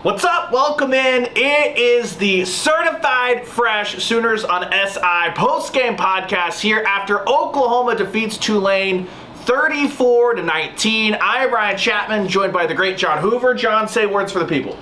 What's up? Welcome in. It is the Certified Fresh Sooners on SI postgame podcast here after Oklahoma defeats Tulane 34-19. I am Ryan Chapman, joined by the great John Hoover. John, say words for the people.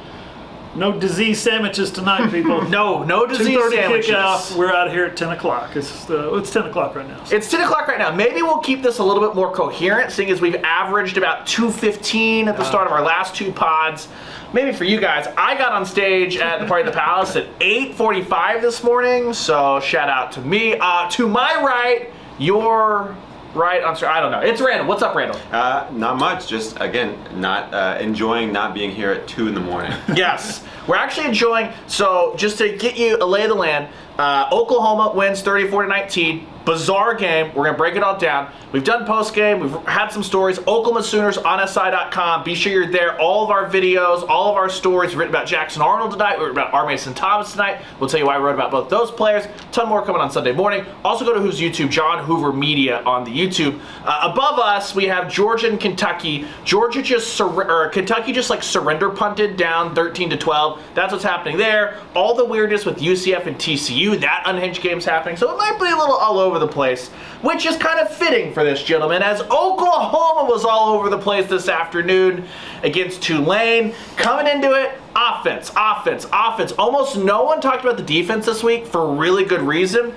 No disease sandwiches tonight, people. no disease sandwiches. Kickoff. We're out of here at 10 o'clock. It's 10 o'clock right now. It's 10 o'clock right now. Maybe we'll keep this a little bit more coherent, seeing as we've averaged about 2:15 at the start of our last two pods. Maybe for you guys. I got on stage at the Party at the Palace at 8:45 this morning, so shout out to me. To my right, your right, I'm sorry, I don't know. It's Randall. What's up, Randall? Not much. Just, again, not enjoying not being here at 2 in the morning. Yes. We're actually enjoying, so just to get you a lay of the land, Oklahoma wins 34-19. Bizarre game. We're going to break it all down. We've done post-game. We've had some stories. Oklahoma Sooners on SI.com. Be sure you're there. All of our videos, all of our stories. We've written about Jackson Arnold tonight. We wrote about R. Mason Thomas tonight. We'll tell you why I wrote about both those players. A ton more coming on Sunday morning. Also go to Who's YouTube, John Hoover Media on the YouTube. Above us, we have Georgia and Kentucky. Kentucky just like surrender punted down 13-12. That's what's happening there. All the weirdness with UCF and TCU. That unhinged game's happening. So it might be a little all over the place, which is kind of fitting for this gentleman, as Oklahoma was all over the place this afternoon against Tulane. Coming into it, offense. Almost no one talked about the defense this week for really good reason.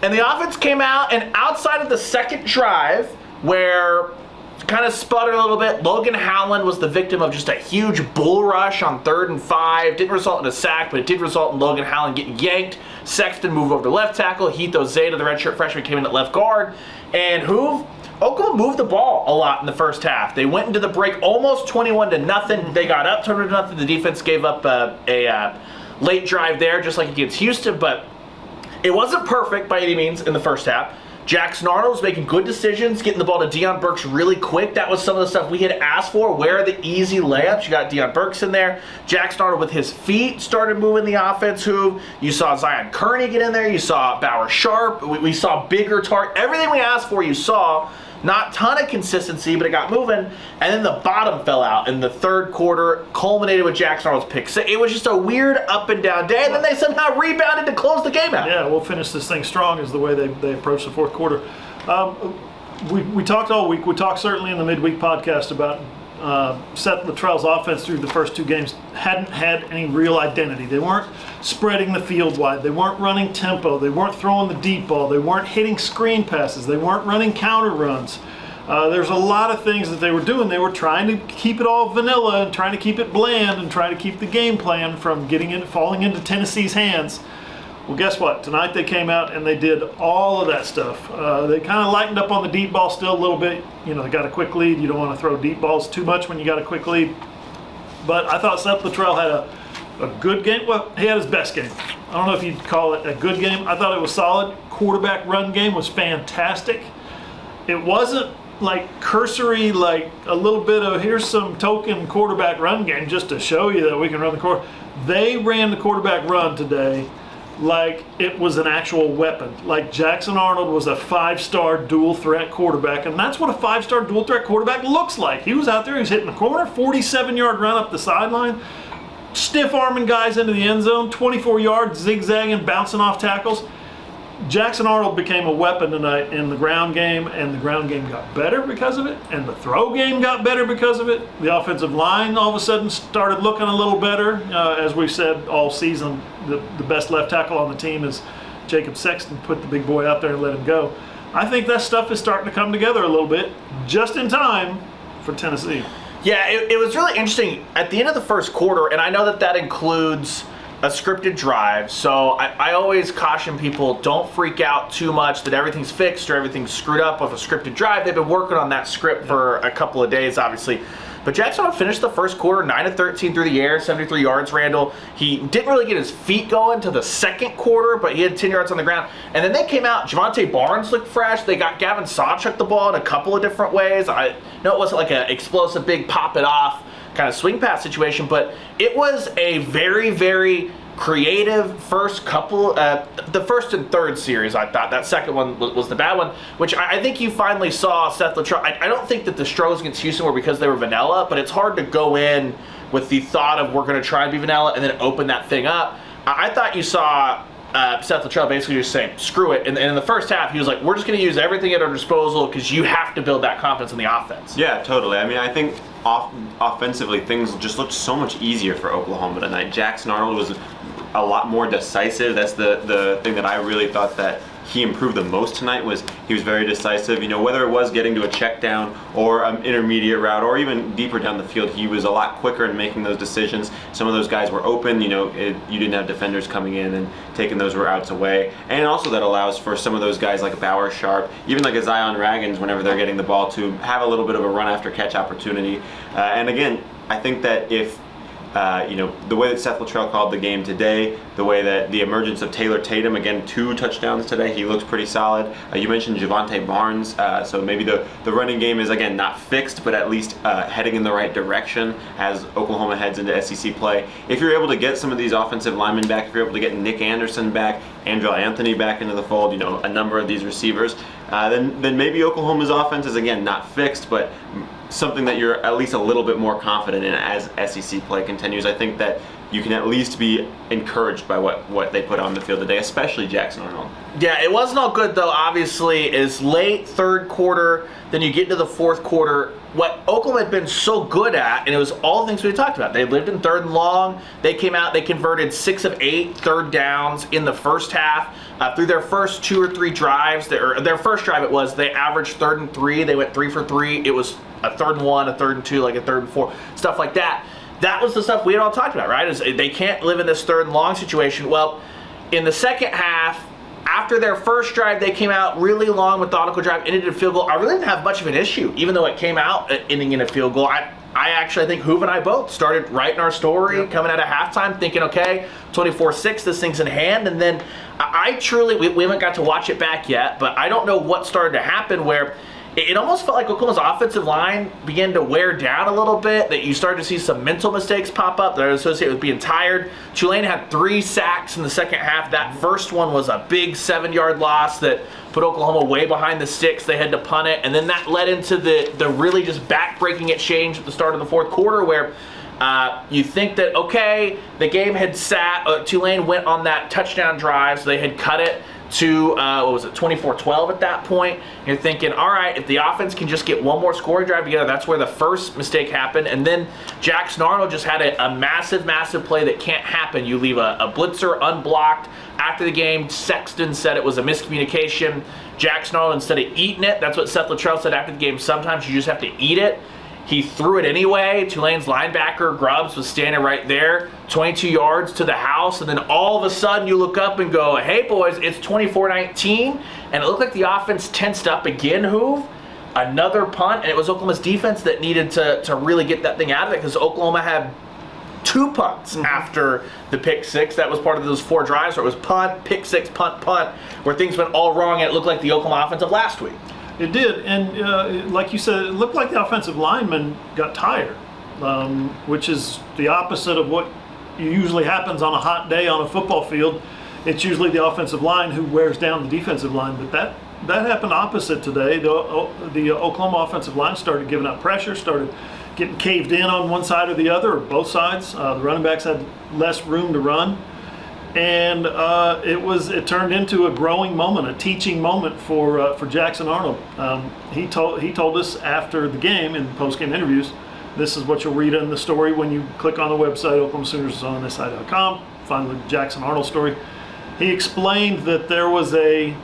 And the offense came out, and outside of the second drive, where kind of sputtered a little bit, Logan Howland was the victim of just a huge bull rush on 3rd and 5. Didn't result in a sack, but it did result in Logan Howland getting yanked. Sexton moved over to left tackle. Heath Zeta, the redshirt freshman, came in at left guard. And Oklahoma moved the ball a lot in the first half. They went into the break almost 21-0. They got up 20-0. The defense gave up a late drive there, just like against Houston, but it wasn't perfect by any means in the first half. Jackson Arnold was making good decisions, getting the ball to Deion Burks really quick. That was some of the stuff we had asked for. Where are the easy layups? You got Deion Burks in there. Jackson Arnold with his feet started moving the offense. You saw Zion Kearney get in there. You saw Bauer Sharp. We saw bigger target. Everything we asked for, you saw. Not a ton of consistency, but it got moving. And then the bottom fell out in the third quarter, culminated with Jackson Arnold's pick. So it was just a weird up and down day, and then they somehow rebounded to close the game out. Yeah, we'll finish this thing strong is the way they approach the fourth quarter. We talked all week. We talked certainly in the midweek podcast about Sept Latrell's offense through the first two games hadn't had any real identity. They weren't spreading the field wide. They weren't running tempo. They weren't throwing the deep ball. They weren't hitting screen passes. They weren't running counter runs. There's a lot of things that they were doing. They were trying to keep it all vanilla and trying to keep it bland and trying to keep the game plan from falling into Tennessee's hands. Well, guess what? Tonight they came out and they did all of that stuff. They kind of lightened up on the deep ball still a little bit. You know, they got a quick lead. You don't want to throw deep balls too much when you got a quick lead. But I thought Sept Latrell had a good game. Well, he had his best game. I don't know if you'd call it a good game. I thought it was solid. Quarterback run game was fantastic. It wasn't like cursory, like a little bit of here's some token quarterback run game just to show you that we can run the quarter. They ran the quarterback run today like it was an actual weapon. Like Jackson Arnold was a 5-star dual threat quarterback, and that's what a 5-star dual threat quarterback looks like. He was out there, he was hitting the corner, 47-yard run up the sideline, stiff arming guys into the end zone, 24 yards, zigzagging, bouncing off tackles. Jackson Arnold became a weapon tonight in the ground game, and the ground game got better because of it, and the throw game got better because of it. The offensive line all of a sudden started looking a little better. As we've said all season, the best left tackle on the team is Jacob Sexton. Put the big boy out there and let him go. I think that stuff is starting to come together a little bit, just in time for Tennessee. Yeah, it was really interesting. At the end of the first quarter, and I know that includes a scripted drive, so I always caution people, don't freak out too much that everything's fixed or everything's screwed up with a scripted drive. They've been working on that script for a couple of days, obviously. But Jackson finished the first quarter 9-13 through the air, 73 yards, Randall. He didn't really get his feet going to the second quarter, but he had 10 yards on the ground. And then they came out, Javonte Barnes looked fresh. They got Gavin Sawchuk the ball in a couple of different ways. I know it wasn't like an explosive, big pop it off kind of swing pass situation, but it was a very, very creative first couple, the first and third series, I thought. That second one was the bad one, which I think you finally saw Sept Latrell. I don't think that the struggles against Houston were because they were vanilla, but it's hard to go in with the thought of we're going to try and be vanilla and then open that thing up. I thought you saw Sept Luttrell basically just saying, screw it. And in the first half, he was like, we're just going to use everything at our disposal because you have to build that confidence in the offense. Yeah, totally. I mean, I think offensively, things just looked so much easier for Oklahoma tonight. Jackson Arnold was a lot more decisive. That's the thing that I really thought that he improved the most tonight, was he was very decisive. You know, whether it was getting to a check down or an intermediate route or even deeper down the field, he was a lot quicker in making those decisions. Some of those guys were open. You know, you didn't have defenders coming in and taking those routes away. And also that allows for some of those guys like Bauer Sharp, even like a Zion Raggins, whenever they're getting the ball, to have a little bit of a run after catch opportunity. And again, I think that if you know, the way that Sept Luttrell called the game today, the way that the emergence of Taylor Tatum, again, 2 touchdowns today, he looks pretty solid. You mentioned Javonte Barnes, so maybe the running game is, again, not fixed, but at least heading in the right direction as Oklahoma heads into SEC play. If you're able to get some of these offensive linemen back, if you're able to get Nick Anderson back, Andrel Anthony back into the fold, you know, a number of these receivers, then maybe Oklahoma's offense is, again, not fixed, but something that you're at least a little bit more confident in as SEC play continues. I think that you can at least be encouraged by what they put on the field today, especially Jackson Arnold. Yeah, it wasn't all good, though, obviously, is late third quarter, then you get into the fourth quarter. What Oklahoma had been so good at, and it was all the things we talked about. They lived in third and long. They came out, they converted 6 of 8 third downs in the first half. Through their first 2 or 3 drives, their first drive they averaged 3rd and 3. They went 3 for 3. It was a 3rd and 1, a 3rd and 2, like a 3rd and 4, stuff like that. That was the stuff we had all talked about, right? Is they can't live in this 3rd and long situation. Well, in the second half, after their first drive, they came out really long, methodical drive, ended in a field goal. I really didn't have much of an issue, even though it came out ending in a field goal. I actually think Hoover and I both started writing our story coming out of halftime, thinking, okay, 24-6, this thing's in hand. And then I truly, we haven't got to watch it back yet, but I don't know what started to happen where it almost felt like Oklahoma's offensive line began to wear down a little bit, that you started to see some mental mistakes pop up that are associated with being tired. Tulane had 3 sacks in the second half. That first one was a big 7-yard loss that put Oklahoma way behind the sticks. They had to punt it. And then that led into the really just back-breaking exchange at the start of the fourth quarter where you think that, okay, the game had sat. Tulane went on that touchdown drive, so they had cut it to, 24-12 at that point. You're thinking, all right, if the offense can just get one more scoring drive together, that's where the first mistake happened. And then Jackson Arnold just had a massive, massive play that can't happen. You leave a blitzer unblocked. After the game, Sexton said it was a miscommunication. Jackson Arnold, instead of eating it, that's what Sept Luttrell said after the game, sometimes you just have to eat it. He threw it anyway. Tulane's linebacker, Grubbs, was standing right there, 22 yards to the house, and then all of a sudden you look up and go, hey, boys, it's 24-19, and it looked like the offense tensed up again, Hoove. Another punt, and it was Oklahoma's defense that needed to really get that thing out of it because Oklahoma had 2 punts after the pick 6. That was part of those 4 drives where it was punt, pick 6, punt, punt, where things went all wrong, and it looked like the Oklahoma offense of last week. It did, and like you said, it looked like the offensive linemen got tired, which is the opposite of what usually happens on a hot day on a football field. It's usually the offensive line who wears down the defensive line, but that happened opposite today. The Oklahoma offensive line started giving up pressure, started getting caved in on one side or the other, or both sides. The running backs had less room to run. And it turned into a growing moment, a teaching moment for Jackson Arnold. He told us after the game in post-game interviews. This is what you'll read in the story when you click on the website oklahomasooners.com. Find the Jackson Arnold story. He explained that there was a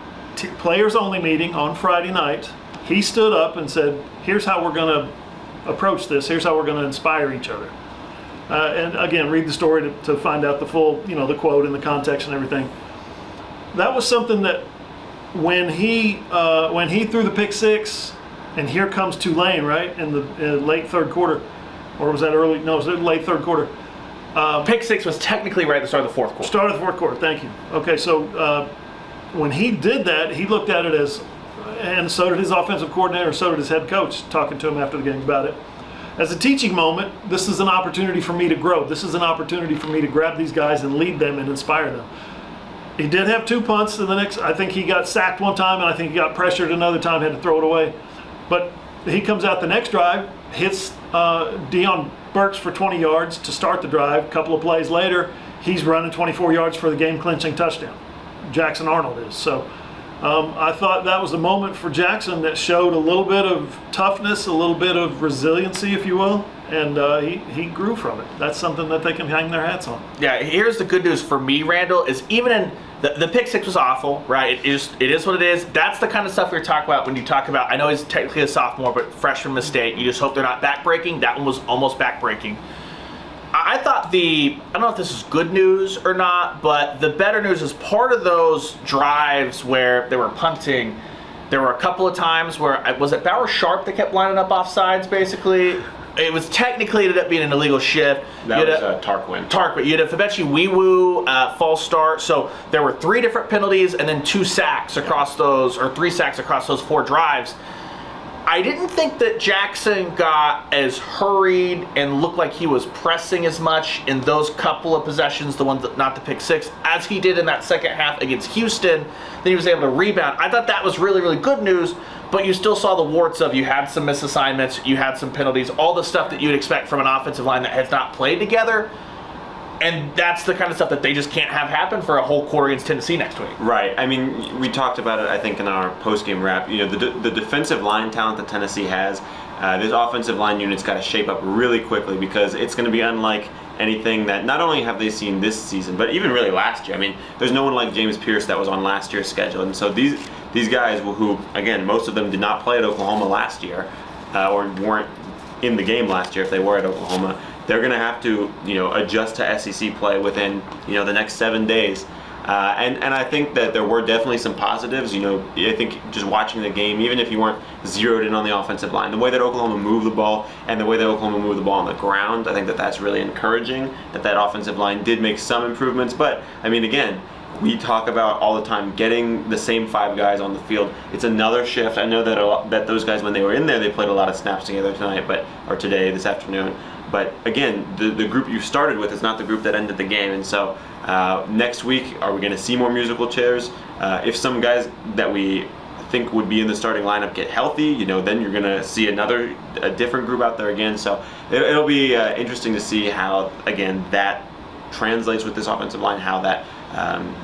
players-only meeting on Friday night. He stood up and said, "Here's how we're going to approach this. Here's how we're going to inspire each other." And again, read the story to find out the full, the quote and the context and everything. That was something that when he threw the pick 6, and here comes Tulane, right, in the late third quarter, or was that early? No, it was late third quarter. Pick 6 was technically right at the start of the fourth quarter. Start of the fourth quarter, thank you. Okay, so when he did that, he looked at it as, and so did his offensive coordinator, so did his head coach, talking to him after the game about it. As a teaching moment, this is an opportunity for me to grow. This is an opportunity for me to grab these guys and lead them and inspire them. He did have 2 punts in the next. I think he got sacked one time, and I think he got pressured another time, had to throw it away. But he comes out the next drive, hits Deion Burks for 20 yards to start the drive. A couple of plays later, he's running 24 yards for the game-clinching touchdown. Jackson Arnold is. So I thought that was a moment for Jackson that showed a little bit of toughness, a little bit of resiliency, if you will, and he grew from it. That's something that they can hang their hats on. Yeah, here's the good news for me, Randall, is even in the pick six was awful, right? It is what it is. That's the kind of stuff we talk about when you talk about, I know he's technically a sophomore, but freshman mistake. You just hope they're not backbreaking. That one was almost backbreaking. I thought I don't know if this is good news or not, but the better news is part of those drives where they were punting, there were a couple of times where, was it Bauer Sharp that kept lining up offsides, basically? It was technically ended up being an illegal shift. That was Tarquin. Tarquin. You had a Fabechi Wee-Woo false start. So there were 3 different penalties and then 2 sacks across those, or 3 sacks across those 4 drives. I didn't think that Jackson got as hurried and looked like he was pressing as much in those couple of possessions, the ones that not the pick six, as he did in that second half against Houston. Then he was able to rebound. I thought that was really, really good news, but you still saw the warts of you had some misassignments, you had some penalties, all the stuff that you'd expect from an offensive line that has not played together. And that's the kind of stuff that they just can't have happen for a whole quarter against Tennessee next week. Right. I mean, we talked about it, I think, in our post-game wrap. You know, the defensive line talent that Tennessee has, this offensive line unit's got to shape up really quickly because it's going to be unlike anything that not only have they seen this season, but even really last year. I mean, there's no one like James Pierce that was on last year's schedule. And so these guys who, again, most of them did not play at Oklahoma last year or weren't in the game last year if they were at Oklahoma. They're going to have to, adjust to SEC play within, the next 7 days. And I think that there were definitely some positives. I think just watching the game, even if you weren't zeroed in on the offensive line, the way that Oklahoma moved the ball and the way that Oklahoma moved the ball on the ground, I think that that's really encouraging, that offensive line did make some improvements. But, I mean, again, we talk about all the time getting the same 5 guys on the field. It's another shift. I know that those guys, when they were in there, they played a lot of snaps together this afternoon. But again, the group you started with is not the group that ended the game. And so next week, are we going to see more musical chairs? If some guys that we think would be in the starting lineup get healthy, then you're going to see a different group out there again. So it'll be interesting to see how, again, that translates with this offensive line, how that,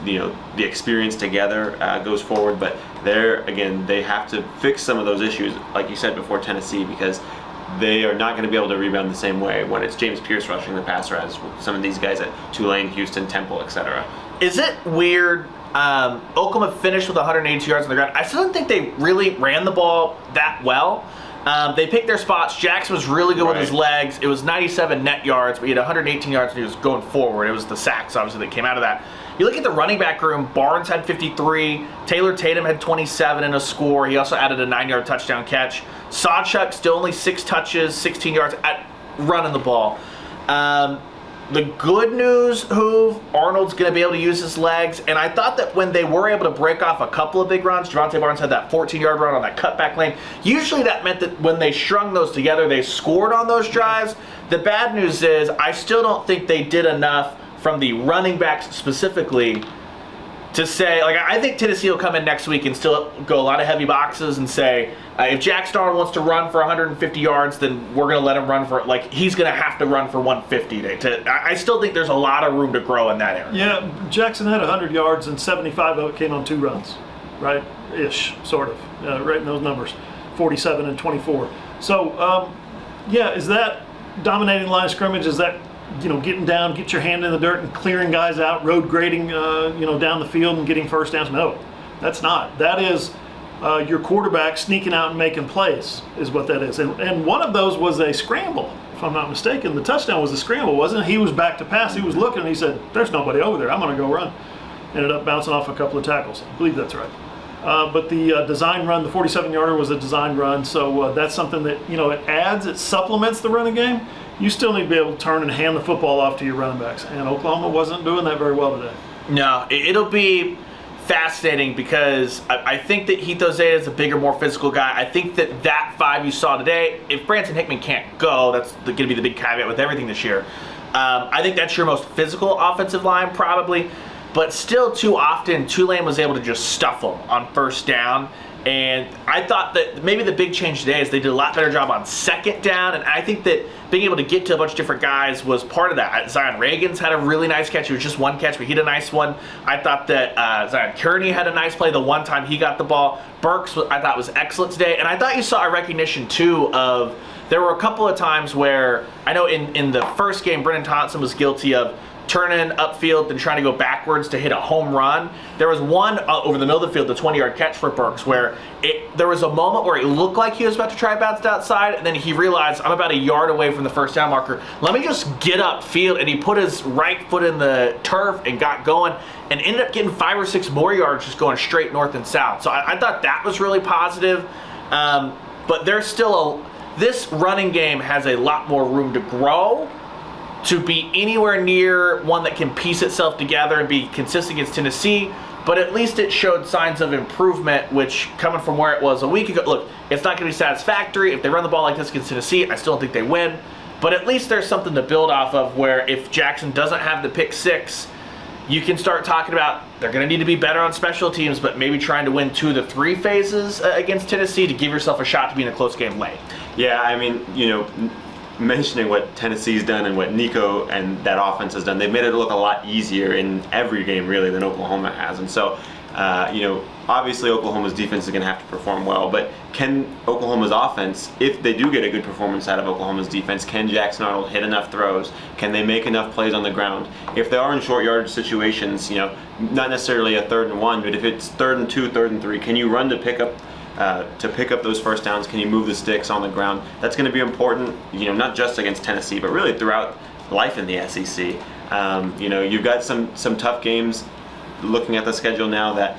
the experience together goes forward. But they have to fix some of those issues, like you said before, Tennessee, because they are not going to be able to rebound the same way when it's James Pierce rushing the passer as some of these guys at Tulane, Houston, Temple, etc. Is it weird? Oklahoma finished with 182 yards on the ground. I still don't think they really ran the ball that well. They picked their spots. Jackson was really good with his legs. It was 97 net yards, but he had 118 yards and he was going forward. It was the sacks, obviously, that came out of that. You look at the running back room, Barnes had 53, Taylor Tatum had 27 in a score. He also added a 9-yard touchdown catch. Sawchuk still only 6 touches, 16 yards at running the ball. The good news, Hoove, Arnold's going to be able to use his legs. And I thought that when they were able to break off a couple of big runs, Javonte Barnes had that 14-yard run on that cutback lane. Usually that meant that when they strung those together, they scored on those drives. The bad news is I still don't think they did enough from the running backs specifically to say, I think Tennessee will come in next week and still go a lot of heavy boxes and say, if Jackson Arnold wants to run for 150 yards, then we're going to let him run for, he's going to have to run for 150. I still think there's a lot of room to grow in that area. Yeah, Jackson had 100 yards and 75 of it came on 2 runs, right? Ish, sort of, right in those numbers, 47 and 24. So, is that dominating line of scrimmage? Is that getting down, get your hand in the dirt and clearing guys out, road grading, down the field and getting first downs? No, that's not. That is your quarterback sneaking out and making plays is what that is. And one of those was a scramble, if I'm not mistaken. The touchdown was a scramble, wasn't it? He was back to pass. He was looking and he said, there's nobody over there. I'm going to go run. Ended up bouncing off a couple of tackles. I believe that's right. But the design run, the 47-yarder was a design run. So that's something that, it adds, it supplements the running game. You still need to be able to turn and hand the football off to your running backs. And Oklahoma wasn't doing that very well today. No, it'll be fascinating because I think that Heath Ozeda is a bigger, more physical guy. I think that 5 you saw today, if Branson Hickman can't go, that's going to be the big caveat with everything this year. I think that's your most physical offensive line probably. but still too often Tulane was able to just stuff them on first down. And I thought that maybe the big change today is they did a lot better job on second down, and I think that being able to get to a bunch of different guys was part of that. Zion Reagan's had a really nice catch. It was just one catch, but he had a nice one. I thought that Zion Kearney had a nice play the one time he got the ball. Burks, I thought, was excellent today, and I thought you saw a recognition, too, of there were a couple of times where I know in the first game, Brennan Thompson was guilty of turning upfield and trying to go backwards to hit a home run. There was one over the middle of the field, the 20-yard catch for Burks, where there was a moment where it looked like he was about to try bounce it outside, and then he realized, I'm about a yard away from the first down marker. Let me just get upfield, and he put his right foot in the turf and got going, and ended up getting 5 or 6 more yards just going straight north and south. So I thought that was really positive. But there's still this running game has a lot more room to grow to be anywhere near one that can piece itself together and be consistent against Tennessee, but at least it showed signs of improvement, which coming from where it was a week ago, look, it's not going to be satisfactory. If they run the ball like this against Tennessee, I still don't think they win, but at least there's something to build off of where if Jackson doesn't have the pick 6, you can start talking about they're going to need to be better on special teams, but maybe trying to win 2 to 3 phases against Tennessee to give yourself a shot to be in a close game late. Yeah, I mean, mentioning what Tennessee's done and what Nico and that offense has done, they've made it look a lot easier in every game really than Oklahoma has. And so, obviously Oklahoma's defense is going to have to perform well, but can Oklahoma's offense, if they do get a good performance out of Oklahoma's defense, can Jackson Arnold hit enough throws? Can they make enough plays on the ground? If they are in short yardage situations, not necessarily a 3rd and 1, but if it's 3rd and 2, 3rd and 3, can you run to pick up those first downs? Can you move the sticks on the ground? That's going to be important, not just against Tennessee, but really throughout life in the SEC. You've got some tough games looking at the schedule now that,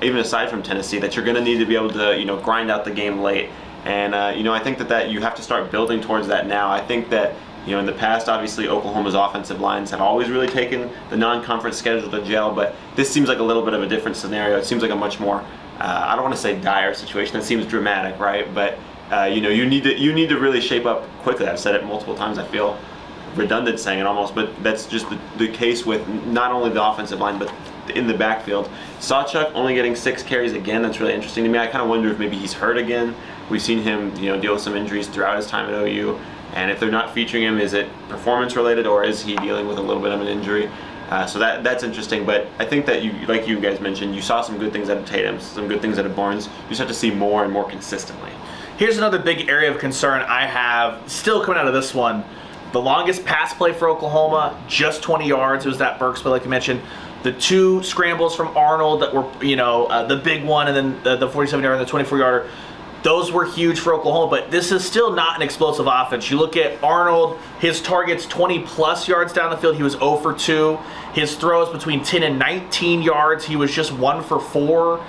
even aside from Tennessee, that you're going to need to be able to, grind out the game late. And, I think that you have to start building towards that now. I think that, in the past, obviously, Oklahoma's offensive lines have always really taken the non-conference schedule to gel, but this seems like a little bit of a different scenario. It seems like a much more I don't want to say dire situation. That seems dramatic, right? But you need to really shape up quickly. I've said it multiple times. I feel redundant saying it almost, but that's just the case with not only the offensive line, but in the backfield. Sawchuk only getting 6 carries again. That's really interesting to me. I kind of wonder if maybe he's hurt again. We've seen him, deal with some injuries throughout his time at OU, and if they're not featuring him, is it performance related or is he dealing with a little bit of an injury? So that's interesting, but I think that like you guys mentioned, you saw some good things out of Tatum, some good things out of Barnes. You just have to see more and more consistently. Here's another big area of concern I have still coming out of this one. The longest pass play for Oklahoma, just 20 yards. It was that Burks play, like you mentioned. The 2 scrambles from Arnold that were, the big one and then the 47-yarder and the 24-yarder. Those were huge for Oklahoma, but this is still not an explosive offense. You look at Arnold, his targets 20-plus yards down the field. He was 0 for 2. His throws between 10 and 19 yards, he was just 1 for 4.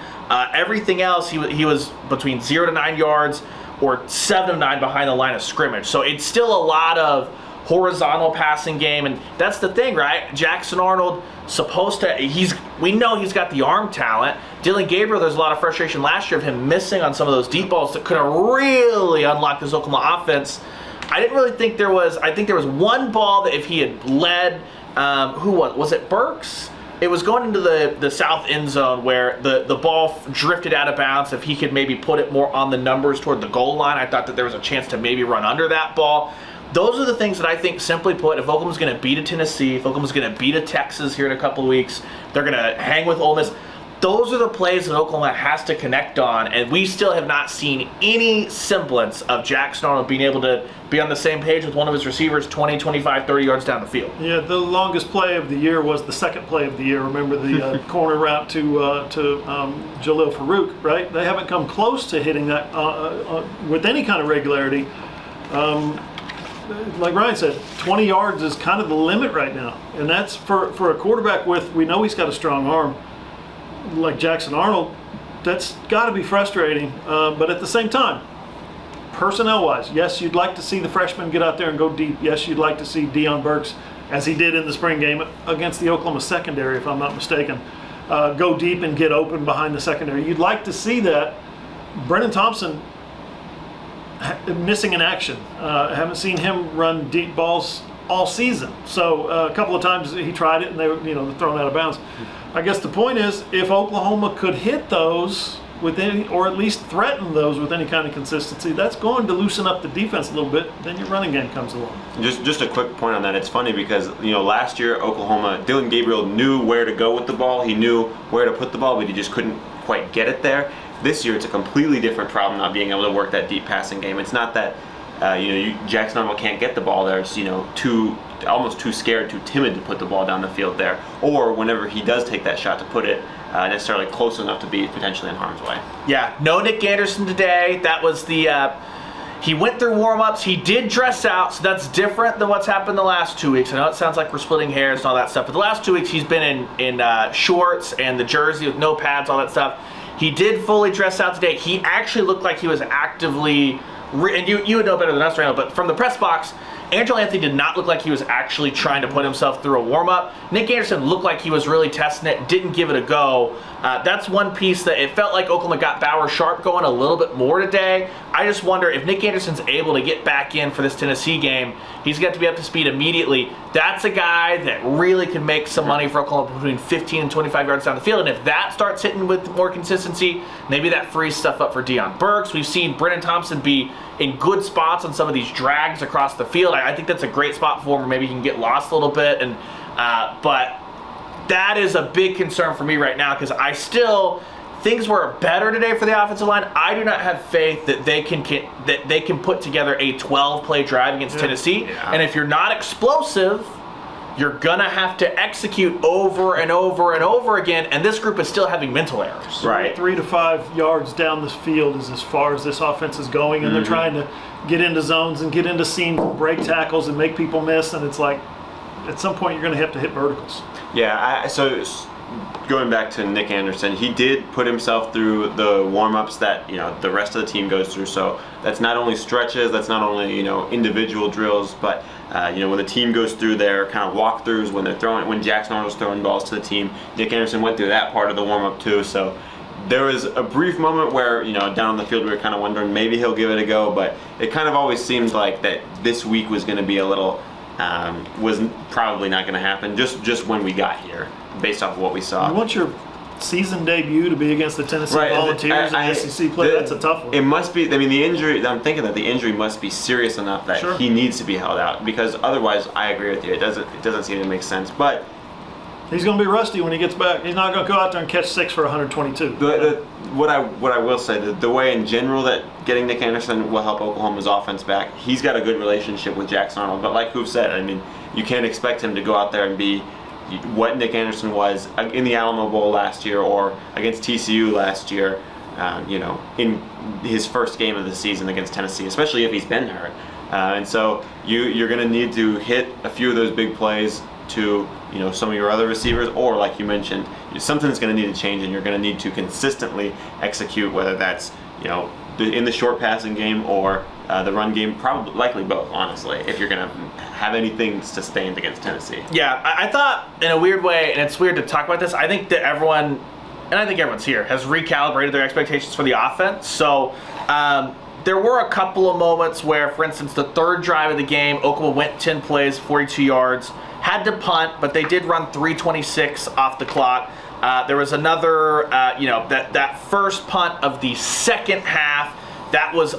Everything else, he was between 0 to 9 yards or 7 of 9 behind the line of scrimmage. So it's still a lot of horizontal passing game, and that's the thing, right? Jackson Arnold we know he's got the arm talent. Dylan Gabriel, there's a lot of frustration last year of him missing on some of those deep balls that could have really unlocked this Oklahoma offense. I think there was one ball that if he had led, who was it Burks? It was going into the south end zone where the ball drifted out of bounds. If he could maybe put it more on the numbers toward the goal line, I thought that there was a chance to maybe run under that ball. Those are the things that I think, simply put, if Oklahoma's going to beat a Tennessee, if Oklahoma's going to beat a Texas here in a couple of weeks, they're going to hang with Ole Miss. Those are the plays that Oklahoma has to connect on, and we still have not seen any semblance of Jackson Arnold being able to be on the same page with one of his receivers 20, 25, 30 yards down the field. Yeah, the longest play of the year was the second play of the year. Remember the corner route to Jalil Farouk, right? They haven't come close to hitting that with any kind of regularity. Like Ryan said, 20 yards is kind of the limit right now. And that's for a quarterback we know he's got a strong arm, like Jackson Arnold. That's got to be frustrating. But at the same time, personnel-wise, yes, you'd like to see the freshman get out there and go deep. Yes, you'd like to see Deion Burks, as he did in the spring game against the Oklahoma secondary, if I'm not mistaken, go deep and get open behind the secondary. You'd like to see that. Brennan Thompson missing in action. I haven't seen him run deep balls all season. So a couple of times he tried it and they were, they're thrown out of bounds. I guess the point is, if Oklahoma could hit those with any, or at least threaten those with any kind of consistency, that's going to loosen up the defense a little bit. Then your running game comes along. Just a quick point on that. It's funny because last year Oklahoma, Dylan Gabriel knew where to go with the ball. He knew where to put the ball, but he just couldn't quite get it there. This year it's a completely different problem, not being able to work that deep passing game. It's not that Jackson Arnold can't get the ball there. It's almost too scared, too timid to put the ball down the field there, or whenever he does take that shot, to put it necessarily close enough to be potentially in harm's way. Yeah, no Nick Anderson today. That was the he went through warm-ups. He did dress out, so that's different than what's happened the last 2 weeks. I know it sounds like we're splitting hairs and all that stuff, but the last 2 weeks he's been in shorts and the jersey with no pads, all that stuff. He did fully dress out today. He actually looked like he was actively, and you would know better than us, Randall, but from the press box, Angelo Anthony did not look like he was actually trying to put himself through a warm-up. Nick Anderson looked like he was really testing it, didn't give it a go. That's one piece that it felt like Oklahoma got Bauer Sharp going a little bit more today. I just wonder if Nick Anderson's able to get back in for this Tennessee game. He's got to be up to speed immediately. That's a guy that really can make some money for Oklahoma between 15 and 25 yards down the field. And if that starts hitting with more consistency, maybe that frees stuff up for Deion Burks. We've seen Brennan Thompson be in good spots on some of these drags across the field. I think that's a great spot for him where maybe he can get lost a little bit. But that is a big concern for me right now because things were better today for the offensive line. I do not have faith that they can put together a 12-play drive against Tennessee. Yeah. And if you're not explosive, you're gonna have to execute over and over and over again. And this group is still having mental errors. Right. 3 to 5 yards down this field is as far as this offense is going, and they're trying to get into zones and get into seams, break tackles, and make people miss. And it's like, at some point, you're going to have to hit verticals. Yeah, so going back to Nick Anderson, he did put himself through the warm-ups that the rest of the team goes through. So that's not only stretches, that's not only individual drills, but when the team goes through their kind of walkthroughs, when Jackson Arnold's throwing balls to the team, Nick Anderson went through that part of the warm-up too. So there was a brief moment where down on the field we were kind of wondering maybe he'll give it a go, but it kind of always seemed like that this week was going to be a little. Was probably not going to happen just when we got here, based off of what we saw. You want your season debut to be against the Tennessee Volunteers in the SEC play? That's a tough one. It must be. I mean, the injury. I'm thinking that the injury must be serious enough that he needs to be held out, because otherwise, I agree with you. It doesn't seem to make sense. But he's going to be rusty when he gets back. He's not going to go out there and catch 6 for 122. What I will say, the way in general that getting Nick Anderson will help Oklahoma's offense back, he's got a good relationship with Jackson Arnold. But like Hoover said, I mean, you can't expect him to go out there and be what Nick Anderson was in the Alamo Bowl last year or against TCU last year, in his first game of the season against Tennessee, especially if he's been hurt. And so you're going to need to hit a few of those big plays to some of your other receivers, or like you mentioned, something's going to need to change, and you're going to need to consistently execute, whether that's in the short passing game or the run game, likely both, honestly, if you're going to have anything sustained against Tennessee. Yeah, I thought in a weird way, and it's weird to talk about this, I think that everyone, and I think everyone's here, has recalibrated their expectations for the offense. So there were a couple of moments where, for instance, the third drive of the game, Oklahoma went 10 plays, 42 yards, had to punt, but they did run 3:26 off the clock. There was another, that first punt of the second half, that was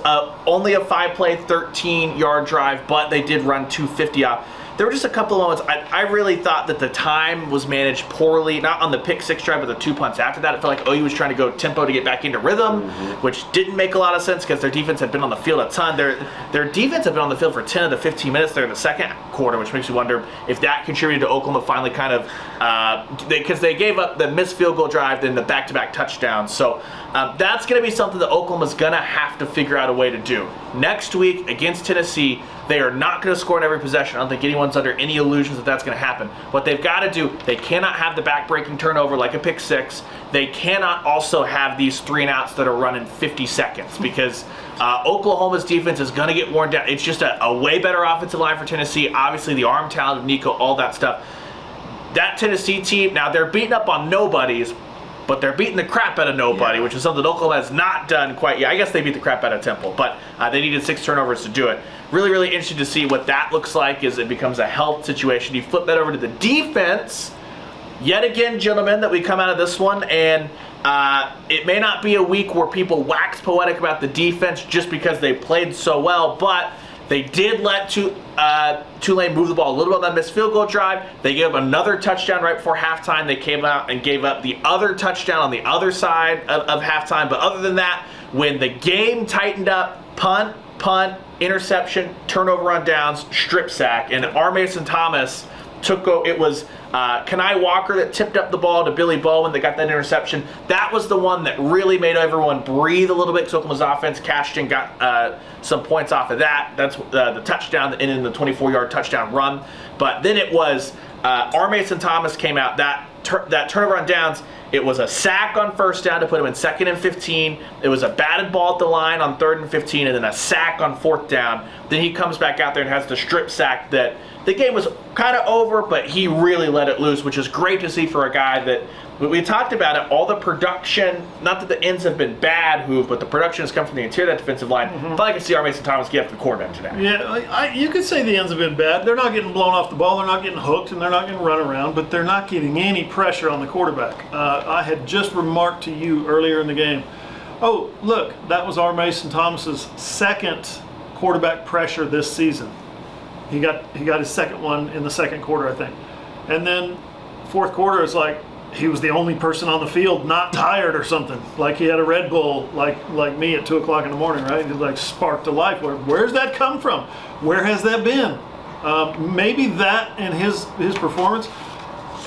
only a 5-play, 13-yard drive, but they did run 250 off. There were just a couple of moments. I really thought that the time was managed poorly, not on the pick 6 drive, but the 2 punts after that. It felt like OU was trying to go tempo to get back into rhythm, which didn't make a lot of sense because their defense had been on the field a ton. Their defense had been on the field for 10 of the 15 minutes there in the second quarter, which makes you wonder if that contributed to Oklahoma finally kind of, because they gave up the missed field goal drive, then the back-to-back touchdowns. So that's going to be something that Oklahoma's going to have to figure out a way to do. Next week against Tennessee, they are not going to score in every possession. I don't think anyone's under any illusions that that's going to happen. What they've got to do, they cannot have the back-breaking turnover like a pick 6. They cannot also have these 3-and-outs that are running 50 seconds because Oklahoma's defense is going to get worn down. It's just a way better offensive line for Tennessee. Obviously, the arm talent of Nico, all that stuff. That Tennessee team, now they're beating up on nobodies, but they're beating the crap out of nobody, Yeah. which is something Oklahoma has not done quite yet. I guess they beat the crap out of Temple, but they needed 6 turnovers to do it. Really, really interesting to see what that looks like as it becomes a health situation. You flip that over to the defense. Yet again, gentlemen, that we come out of this one, and it may not be a week where people wax poetic about the defense just because they played so well, but they did let Tulane move the ball a little bit on that missed field goal drive. They gave up another touchdown right before halftime. They came out and gave up the other touchdown on the other side of halftime. But other than that, when the game tightened up, punt, interception, turnover on downs, strip sack, and R. Mason Thomas it was Kenai Walker that tipped up the ball to Billy Bowen that got that interception. That was the one that really made everyone breathe a little bit because Oklahoma's offense cashed in, got some points off of that. That's the touchdown and in the 24-yard touchdown run. But then it was R. Mason Thomas came out. That turnover on downs, it was a sack on first down to put him in 2nd and 15. It was a batted ball at the line on 3rd and 15, and then a sack on 4th down. Then he comes back out there and has the strip sack that the game was kind of over, but he really let it loose, which is great to see for a guy that we talked about it. All the production, not that the ends have been bad, Hoove, but the production has come from the interior of that defensive line. I feel like I see R. Mason Thomas get up the quarterback today. Yeah, you could say the ends have been bad. They're not getting blown off the ball, they're not getting hooked, and they're not getting run around, but they're not getting any pressure on the quarterback. I had just remarked to you earlier in the game, oh, look, that was R. Mason Thomas's 2nd quarterback pressure this season. He got his 2nd one in the 2nd quarter, I think. And then 4th quarter, it's like he was the only person on the field not tired or something. Like he had a Red Bull, like me at 2 o'clock in the morning, right? He like sparked to life. Where's that come from? Where has that been? Maybe that and his performance,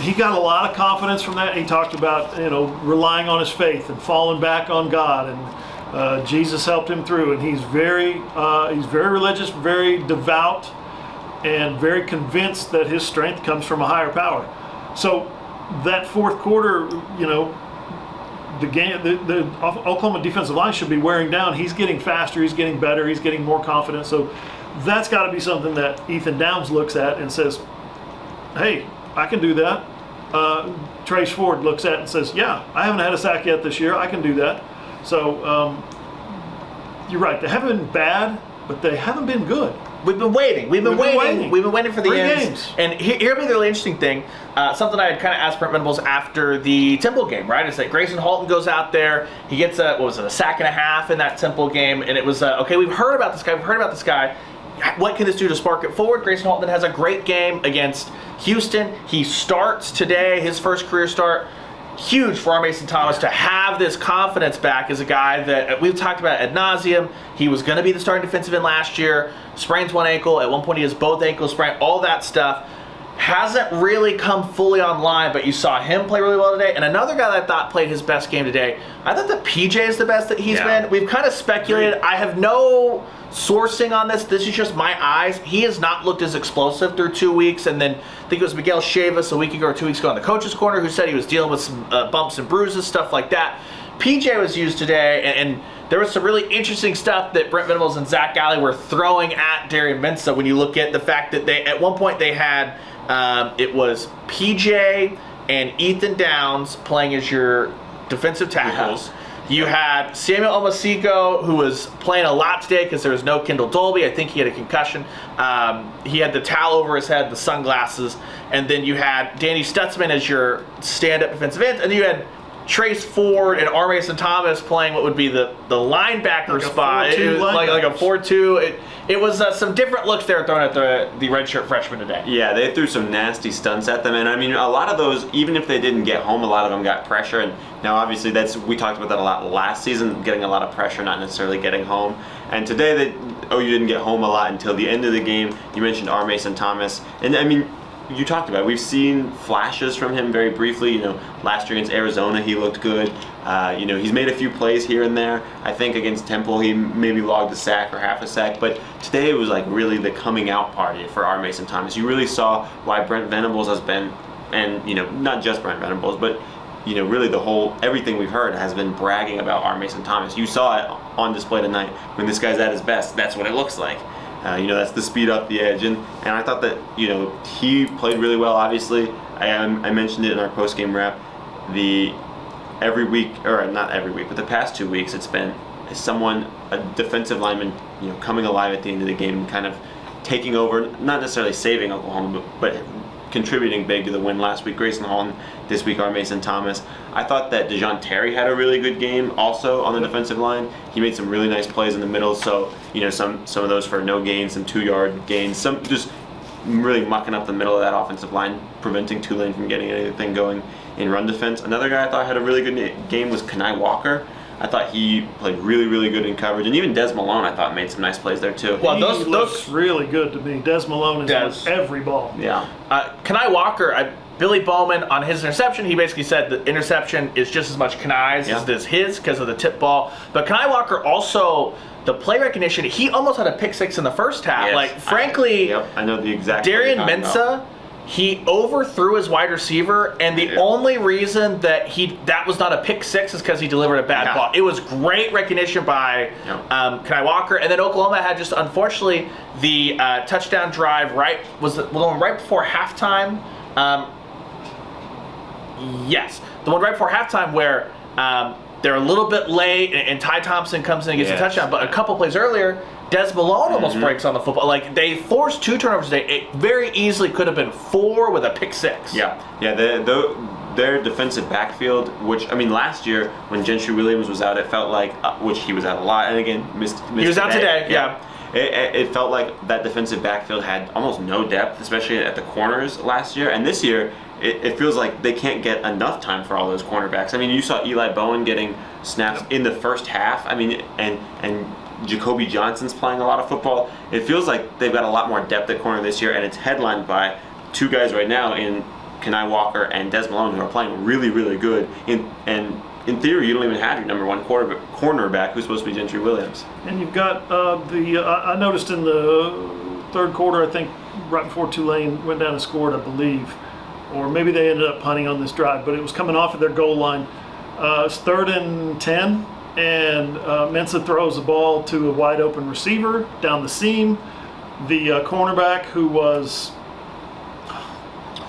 he got a lot of confidence from that. He talked about relying on his faith and falling back on God, and Jesus helped him through. And he's very religious, very devout, and very convinced that his strength comes from a higher power. So that 4th quarter, the game, the Oklahoma defensive line should be wearing down. He's getting faster, he's getting better, he's getting more confident. So that's got to be something that Ethan Downs looks at and says, hey, I can do that. Trace Ford looks at it and says, yeah, I haven't had a sack yet this year, I can do that. So you're right, they haven't been bad, but they haven't been good. We've been waiting. We've been waiting for the 3 ends. games. And here'll be the really interesting thing. Something I had kind of asked Brent Venables after the Temple game, right? It's like Grayson Halton goes out there. He gets a sack and a half in that Temple game. And it was, okay, we've heard about this guy. What can this do to spark it forward? Grayson Halton has a great game against Houston. He starts today, his first career start. Huge for R. Mason Thomas to have this confidence back as a guy that we've talked about ad nauseum. He was going to be the starting defensive end last year. Sprains one ankle. At one point he has both ankles sprained. All that stuff hasn't really come fully online, but you saw him play really well today. And another guy that I thought played his best game today, I thought that PJ is the best that he's been. We've kind of speculated. I have no sourcing on this. This is just my eyes. He has not looked as explosive through 2 weeks. And then I think it was Miguel Chavis a week ago or 2 weeks ago on the coach's corner who said he was dealing with some bumps and bruises, stuff like that. PJ was used today, and there was some really interesting stuff that Brent Venables and Zach Alley were throwing at Darian Mensah when you look at the fact that they, at one point they had, it was PJ and Ethan Downs playing as your defensive tackles. Yeah. You had Samuel Omasiko, who was playing a lot today because there was no Kendall Dolby. I think he had a concussion. He had the towel over his head, the sunglasses. And then you had Danny Stutzman as your stand-up defensive end. And then you had Trace Ford and R. Mason Thomas playing what would be the linebacker spot. It was like a 4-2. It was some different looks they were throwing at the redshirt freshman today. Yeah, they threw some nasty stunts at them, and I mean, a lot of those, even if they didn't get home, a lot of them got pressure. And now, obviously, we talked about that a lot last season, getting a lot of pressure, not necessarily getting home. And today, you didn't get home a lot until the end of the game. You mentioned R. Mason Thomas, and I mean, you talked about it. We've seen flashes from him very briefly. Last year against Arizona, he looked good. He's made a few plays here and there. I think against Temple, he maybe logged a sack or half a sack. But today it was like really the coming out party for R. Mason Thomas. You really saw why Brent Venables has been, and not just Brent Venables, but really everything we've heard has been bragging about R. Mason Thomas. You saw it on display tonight. When this guy's at his best, that's what it looks like. That's the speed up the edge, and I thought that he played really well. Obviously, I mentioned it in our post-game wrap. The every week, or not every week, but the past 2 weeks, it's been a defensive lineman, coming alive at the end of the game and kind of taking over, not necessarily saving Oklahoma, but contributing big to the win last week. Grayson Hall, and this week our Mason Thomas. I thought that DeJoun Terry had a really good game also on the defensive line. He made some really nice plays in the middle, so some of those for no gains, some 2-yard gains, some just really mucking up the middle of that offensive line, preventing Tulane from getting anything going in run defense. Another guy I thought had a really good game was Kenai Walker. I thought he played really, really good in coverage, and even Des Malone I thought made some nice plays there too. Well, those looks really good to me. Des Malone is on every ball. Yeah. Kenai Walker, Billy Bowman on his interception, he basically said the interception is just as much Kenai's as it is his because of the tip ball. But Kenai Walker also, the play recognition, he almost had a pick six in the first half. Yes. Like, frankly, I know the exact. Darian Mensah, he overthrew his wide receiver, and the only reason that was not a pick six is because he delivered a bad ball. It was great recognition by Kenai Walker, and then Oklahoma had just, unfortunately, the touchdown drive right before halftime. Yes, the one right before halftime where they're a little bit late, and Ty Thompson comes in and gets a touchdown, but a couple plays earlier, Des Malone almost breaks on the football. Like, they forced 2 turnovers today. It very easily could have been 4 with a pick six. Yeah. Their defensive backfield, which, last year when Gentry Williams was out, it felt like, which he was out a lot, and again, missed He was out today, yeah. It felt like that defensive backfield had almost no depth, especially at the corners last year. And this year, it feels like they can't get enough time for all those cornerbacks. You saw Eli Bowen getting snaps in the first half. And Jacoby Johnson's playing a lot of football. It feels like they've got a lot more depth at corner this year, and it's headlined by 2 guys right now in Kenai Walker and Des Malone, who are playing really, really good. And in theory, you don't even have your number 1 cornerback, who's supposed to be Gentry Williams. And you've got I noticed in the third quarter, I think right before Tulane went down and scored, I believe, or maybe they ended up punting on this drive, but it was coming off of their goal line. It's 3rd and 10. And Mensah throws the ball to a wide open receiver down the seam. The cornerback, who was,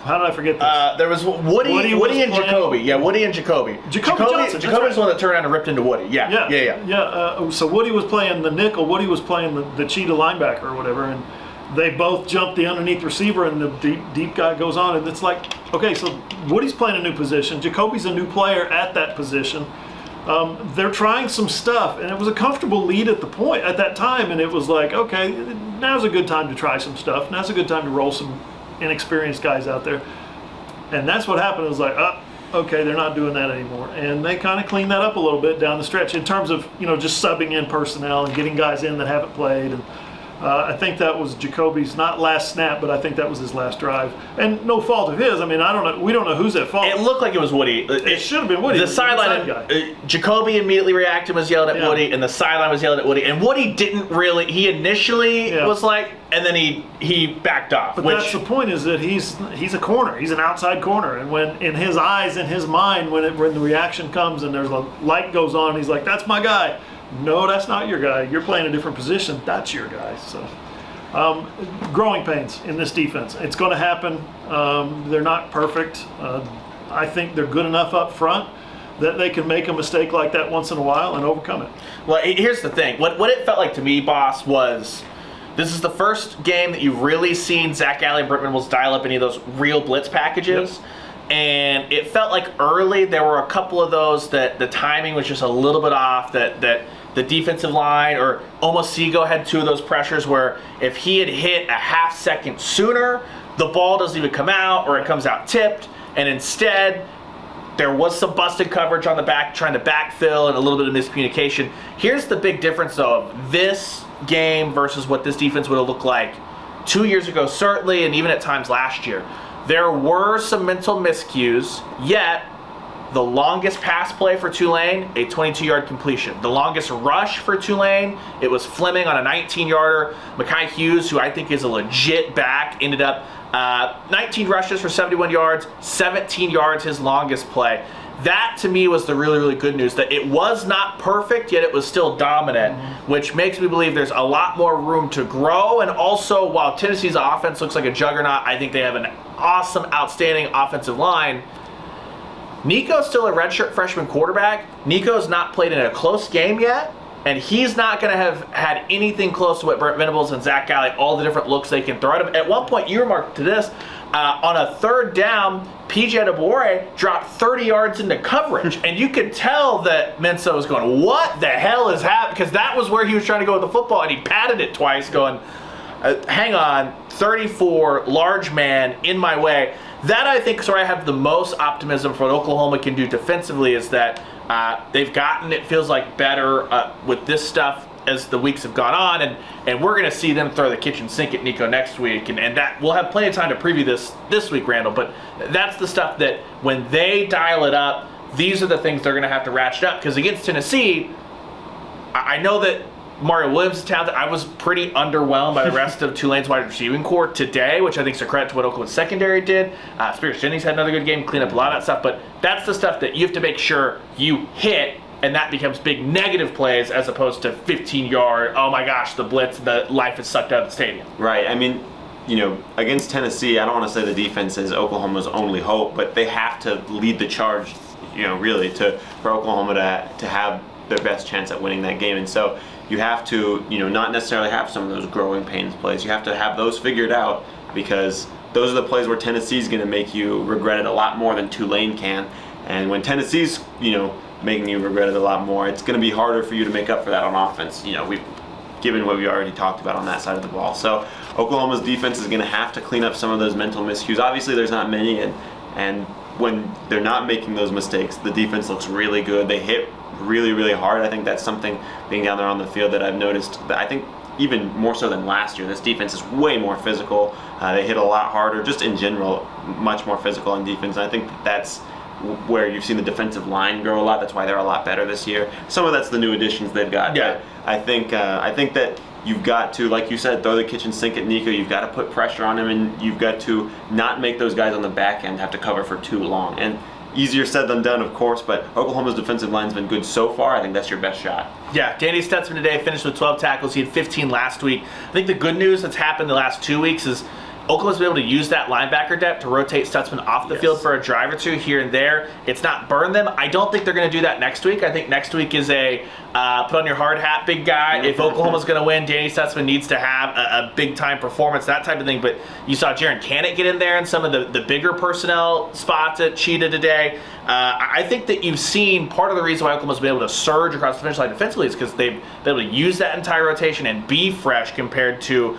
how did I forget this? There was Woody and Jacoby. Yeah, Woody and Jacoby. Johnson. Jacoby's the one that turned around and ripped into Woody. Yeah. So Woody was playing the nickel. Woody was playing the cheetah linebacker or whatever, and they both jumped the underneath receiver, and the deep guy goes on, and it's like, okay, so Woody's playing a new position. Jacoby's a new player at that position. They're trying some stuff, and it was a comfortable lead at that time, and it was like, okay, now's a good time to try some stuff. Now's a good time to roll some inexperienced guys out there. And that's what happened. It was like, okay, they're not doing that anymore. And they kind of cleaned that up a little bit down the stretch in terms of, just subbing in personnel and getting guys in that haven't played. And I think that was Jacoby's, not last snap, but I think that was his last drive. And no fault of his. I don't know. We don't know who's at fault. It looked like it was Woody. It should have been Woody. The sideline guy. Jacoby immediately reacted and was yelling at Woody, and the sideline was yelling at Woody. And Woody didn't really. He initially was like, and then he backed off. But that's the point, is that he's a corner. He's an outside corner, and when in his eyes, in his mind, when the reaction comes and there's a light goes on, he's like, that's my guy. No, that's not your guy. You're playing a different position. That's your guy. So, growing pains in this defense. It's going to happen. They're not perfect. I think they're good enough up front that they can make a mistake like that once in a while and overcome it. Well, here's the thing. What it felt like to me, boss, was this is the first game that you've really seen Zach Alley and Brent Venables dial up any of those real blitz packages. Yep. And it felt like early there were a couple of those that the timing was just a little bit off, that the defensive line, or Omosigo had 2 of those pressures where if he had hit a half second sooner, the ball doesn't even come out, or it comes out tipped, and instead there was some busted coverage on the back trying to backfill and a little bit of miscommunication. Here's the big difference though of this game versus what this defense would have looked like 2 years ago, certainly, and even at times last year. There were some mental miscues, yet the longest pass play for Tulane, a 22-yard completion. The longest rush for Tulane, it was Fleming on a 19-yarder. Mekhi Hughes, who I think is a legit back, ended up 19 rushes for 71 yards, 17 yards his longest play. That, to me, was the really, really good news, that it was not perfect, yet it was still dominant, which makes me believe there's a lot more room to grow. And also, while Tennessee's offense looks like a juggernaut, I think they have an awesome, outstanding offensive line. Nico's still a redshirt freshman quarterback. Nico's not played in a close game yet, and he's not going to have had anything close to what Brent Venables and Zach Galley, all the different looks they can throw at him. At one point, you remarked to this, on a third down, PJ DeBoer dropped 30 yards into coverage, and you could tell that Mensah was going, what the hell is happening? Because that was where he was trying to go with the football, and he patted it twice going, hang on, 34, large man, in my way. That, I think, is where I have the most optimism for what Oklahoma can do defensively, is that they've gotten, it feels like, better with this stuff as the weeks have gone on, and we're going to see them throw the kitchen sink at Nico next week, and that we'll have plenty of time to preview this week, Randall, but that's the stuff that when they dial it up, these are the things they're going to have to ratchet up, because against Tennessee, I know that Mario Williams is talented. I was pretty underwhelmed by the rest of Tulane's wide receiving core today, which I think is a credit to what Oklahoma's secondary did. Spears Jennings had another good game, cleaned up a lot of that stuff, but that's the stuff that you have to make sure you hit, and that becomes big negative plays as opposed to 15-yard, oh my gosh, the blitz, the life is sucked out of the stadium. Right. I mean, against Tennessee, I don't want to say the defense is Oklahoma's only hope, but they have to lead the charge, really, for Oklahoma to have their best chance at winning that game. And so you have to, not necessarily have some of those growing pains plays. You have to have those figured out, because those are the plays where Tennessee's going to make you regret it a lot more than Tulane can. And when Tennessee's, making you regret it a lot more, it's going to be harder for you to make up for that on offense. We've given what we already talked about on that side of the ball. So Oklahoma's defense is going to have to clean up some of those mental miscues. Obviously, there's not many, and when they're not making those mistakes, the defense looks really good. They hit really, really hard. I think that's something, being down there on the field, that I've noticed. That I think even more so than last year, this defense is way more physical. They hit a lot harder, just in general, much more physical on defense. And I think that's where you've seen the defensive line grow a lot. That's why they're a lot better this year. Some of that's the new additions they've got. Yeah. But I think that you've got to, like you said, throw the kitchen sink at Nico. You've got to put pressure on him, and you've got to not make those guys on the back end have to cover for too long. And easier said than done, of course, but Oklahoma's defensive line's been good so far. I think that's your best shot. Yeah, Danny Stutzman today finished with 12 tackles. He had 15 last week. I think the good news that's happened the last 2 weeks is Oklahoma's been able to use that linebacker depth to rotate Stutzman off the field for a drive or two here and there. It's not burn them. I don't think they're going to do that next week. I think next week is a put on your hard hat, big guy. If Oklahoma's going to win, Danny Stutzman needs to have a big-time performance, that type of thing. But you saw Jaron Cannett get in there in some of the bigger personnel spots at Cheetah today. I think that you've seen part of the reason why Oklahoma's been able to surge across the finish line defensively is because they've been able to use that entire rotation and be fresh compared to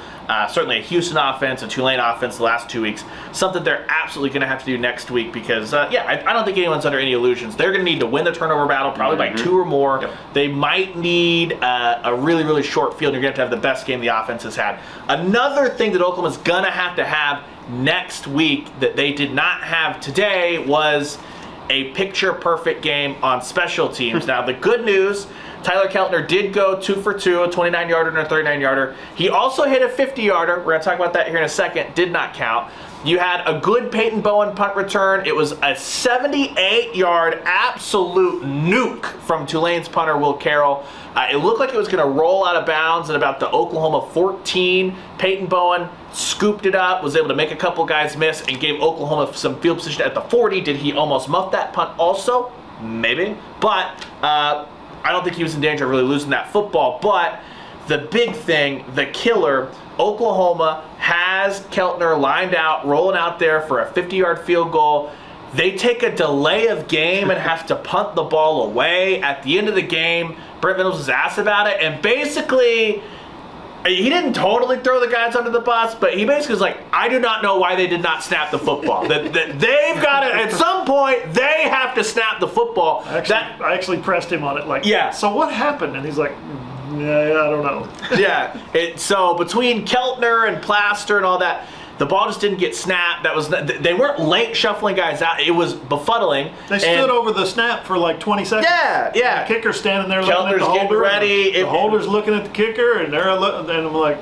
certainly a Houston offense, a Tulane offense the last 2 weeks. Something they're absolutely going to have to do next week because, I don't think anyone's under any illusions. They're going to need to win the turnover battle probably by 2 or more. Yep. They might need a really, really short field. You're going to have the best game the offense has had. Another thing that Oklahoma's going to have next week that they did not have today was a picture-perfect game on special teams. Now, the good news, Tyler Keltner did go 2 for 2, a 29-yarder and a 39-yarder. He also hit a 50-yarder. We're going to talk about that here in a second. Did not count. You had a good Peyton Bowen punt return. It was a 78-yard absolute nuke from Tulane's punter, Will Carroll. It looked like it was going to roll out of bounds at about the Oklahoma 14. Peyton Bowen scooped it up, was able to make a couple guys miss, and gave Oklahoma some field position at the 40. Did he almost muff that punt also? Maybe. But I don't think he was in danger of really losing that football. But the big thing, the killer, Oklahoma has Keltner lined out, rolling out there for a 50-yard field goal. They take a delay of game and have to punt the ball away. At the end of the game, Brent Venables was asked about it, and basically, he didn't totally throw the guys under the bus, but he basically was like, I do not know why they did not snap the football. That they've got to, at some point, they have to snap the football. I actually pressed him on it, like, yeah. So what happened? And he's like, yeah, I don't know. Yeah. So between Keltner and Plaster and all that, the ball just didn't get snapped. They weren't late shuffling guys out. It was befuddling. They stood over the snap for like 20 seconds. Yeah. The kicker's standing there looking at Keltner's the holder. getting ready. The holder's looking at the kicker, and I'm like,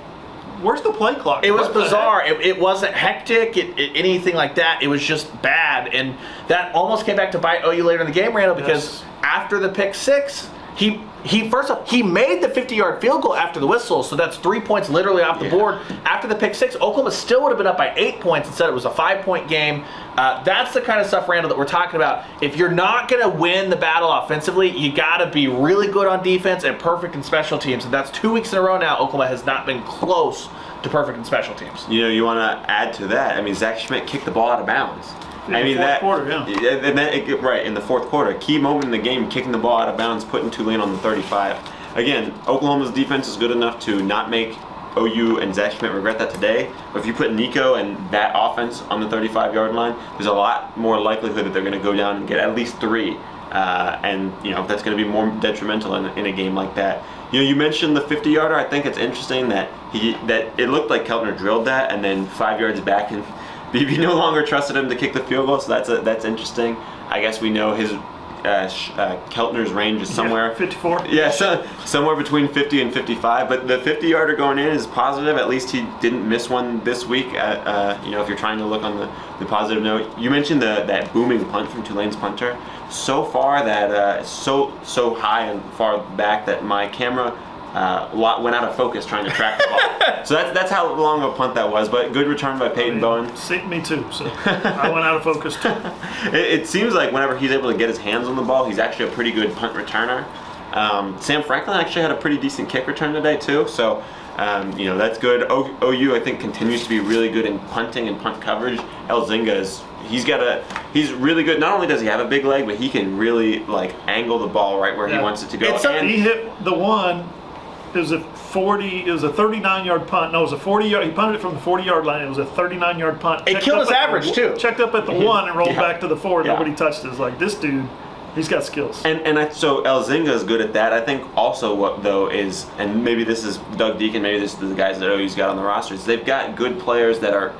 where's the play clock? It was bizarre. It wasn't hectic, anything like that. It was just bad. And that almost came back to bite OU later in the game, Randall, because after the pick six, He first off, he made the 50-yard field goal after the whistle, so that's 3 points literally off the board. After the pick six, Oklahoma still would have been up by 8 points and said it was a 5-point game. That's the kind of stuff, Randall, that we're talking about. If you're not going to win the battle offensively, you got to be really good on defense and perfect in special teams. And that's 2 weeks in a row now. Oklahoma has not been close to perfect in special teams. You know, you want to add to that. I mean, Zach Schmidt kicked the ball out of bounds. In the fourth quarter, and then right in the fourth quarter, key moment in the game, kicking the ball out of bounds, putting Tulane on the 35. Again, Oklahoma's defense is good enough to not make OU and Zach Schmidt regret that today. But if you put Nico and that offense on the 35-yard line, there's a lot more likelihood that they're going to go down and get at least 3. And you know that's going to be more detrimental in a game like that. You know, you mentioned the 50-yarder. I think it's interesting that it looked like Keltner drilled that, and then 5 yards back and BB no longer trusted him to kick the field goal, so that's interesting. I guess we know his Keltner's range is somewhere 54. Yeah, somewhere between 50 and 55. But the 50-yarder going in is positive. At least he didn't miss one this week. You know, if you're trying to look on the positive note, you mentioned that booming punt from Tulane's punter. So far that so high and far back that my camera went out of focus trying to track the ball. So that's how long of a punt that was, but good return by Peyton Bowen. See, me too, so I went out of focus too. It seems like whenever he's able to get his hands on the ball, he's actually a pretty good punt returner. Sam Franklin actually had a pretty decent kick return today too, so you know, that's good. OU, I think, continues to be really good in punting and punt coverage. Elzinga he's really good. Not only does he have a big leg, but he can really like angle the ball right where he wants it to go. He hit the one. It was a 39-yard punt. No, it was a 40-yard. He punted it from the 40-yard line. It was a 39-yard punt. It killed his average too. Checked up at the 1 and rolled back to the 4. Nobody touched it. It's like, this dude, he's got skills. So Elzinga is good at that. I think also what though is, and maybe this is Doug Deacon, maybe this is the guys that OU's got on the rosters. They've got good players that are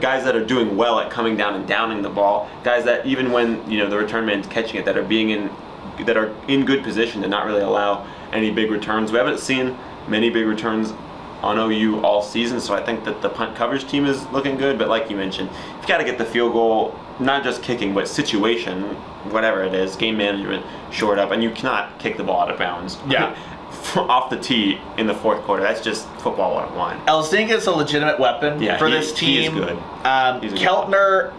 guys that are doing well at coming down and downing the ball. Guys that even when the return man's catching it, that are in good position to not really allow any big returns. We haven't seen many big returns on OU all season, so I think that the punt coverage team is looking good. But like you mentioned, you've got to get the field goal, not just kicking, but situation, whatever it is, game management, short up, and you cannot kick the ball out of bounds. Yeah. Off the tee in the fourth quarter. That's just football 101. Elzinga is a legitimate weapon for this team. He is good. Keltner,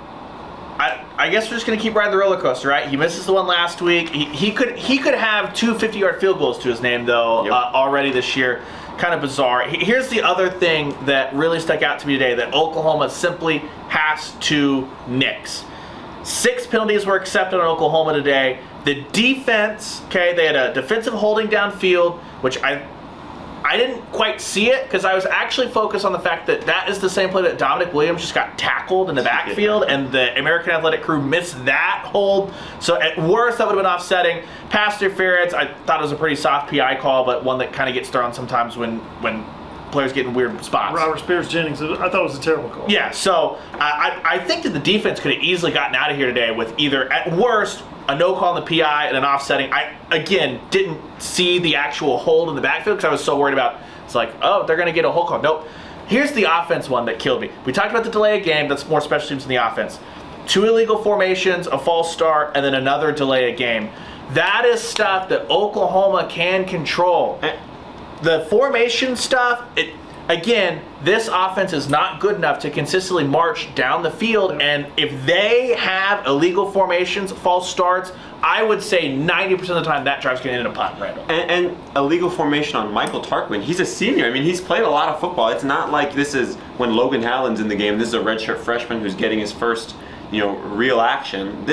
I guess we're just going to keep riding the roller coaster, right? He misses the one last week. He could have 2 50-yard field goals to his name, though, already this year. Kind of bizarre. Here's the other thing that really stuck out to me today that Oklahoma simply has to nix. 6 penalties were accepted on Oklahoma today. The defense, they had a defensive holding downfield, which I didn't quite see it because I was actually focused on the fact that is the same play that Dominic Williams just got tackled in the backfield, and the American Athletic crew missed that hold. So at worst, that would have been offsetting. Pass interference, I thought it was a pretty soft PI call, but one that kind of gets thrown sometimes when players get in weird spots. Robert Spears-Jennings, I thought it was a terrible call. Yeah, so I think that the defense could have easily gotten out of here today with either, at worst, a no call on the PI and an offsetting. I, again, didn't see the actual hold in the backfield because I was so worried about, it's like, oh, they're going to get a hold call. Nope. Here's the offense one that killed me. We talked about the delay of game. That's more special teams than the offense. 2 illegal formations, a false start, and then another delay of game. That is stuff that Oklahoma can control. The formation stuff, again, this offense is not good enough to consistently march down the field, and if they have illegal formations, false starts, I would say 90% of the time that drive's going to end in a punt, Randall. And illegal formation on Michael Tarquin. He's a senior. I mean, he's played a lot of football. It's not like this is when Logan Hallen's in the game. This is a redshirt freshman who's getting his first, real action.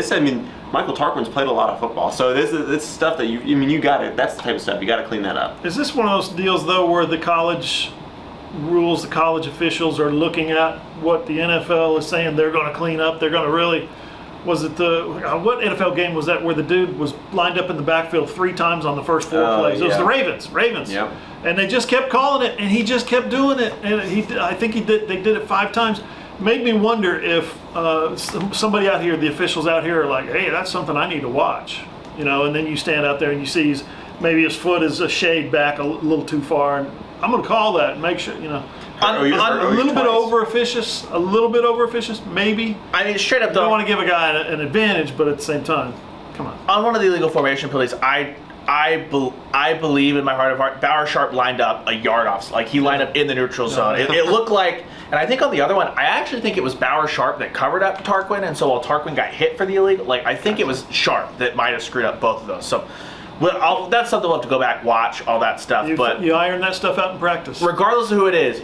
Michael Tarquin's played a lot of football. So this stuff that you got it. That's the type of stuff you got to clean that up. Is this one of those deals though where the college rules, the college officials are looking at what the NFL is saying they're going to clean up? They're going to really. Was it what NFL game was that where the dude was lined up in the backfield 3 times on the first 4 plays? It was the Ravens. Yep. And they just kept calling it, and he just kept doing it. And I think they did it 5 times. Made me wonder if somebody out here, the officials out here, are like, hey, that's something I need to watch, And then you stand out there and you see maybe his foot is a shade back a little too far, and I'm going to call that and make sure, a little bit over officious, maybe. I mean, straight up, though, I don't want to give a guy an advantage, but at the same time, come on. On one of the illegal formation penalties, I I believe in my heart of heart, Bauer Sharp lined up a yard off. Like, he lined up in the neutral zone. It looked like, and I think on the other one, I actually think it was Bauer Sharp that covered up Tarquin, and so while Tarquin got hit for the illegal, like, I think it was Sharp that might have screwed up both of those. So, well, that's something we'll have to go back, watch, all that stuff. But you iron that stuff out in practice. Regardless of who it is,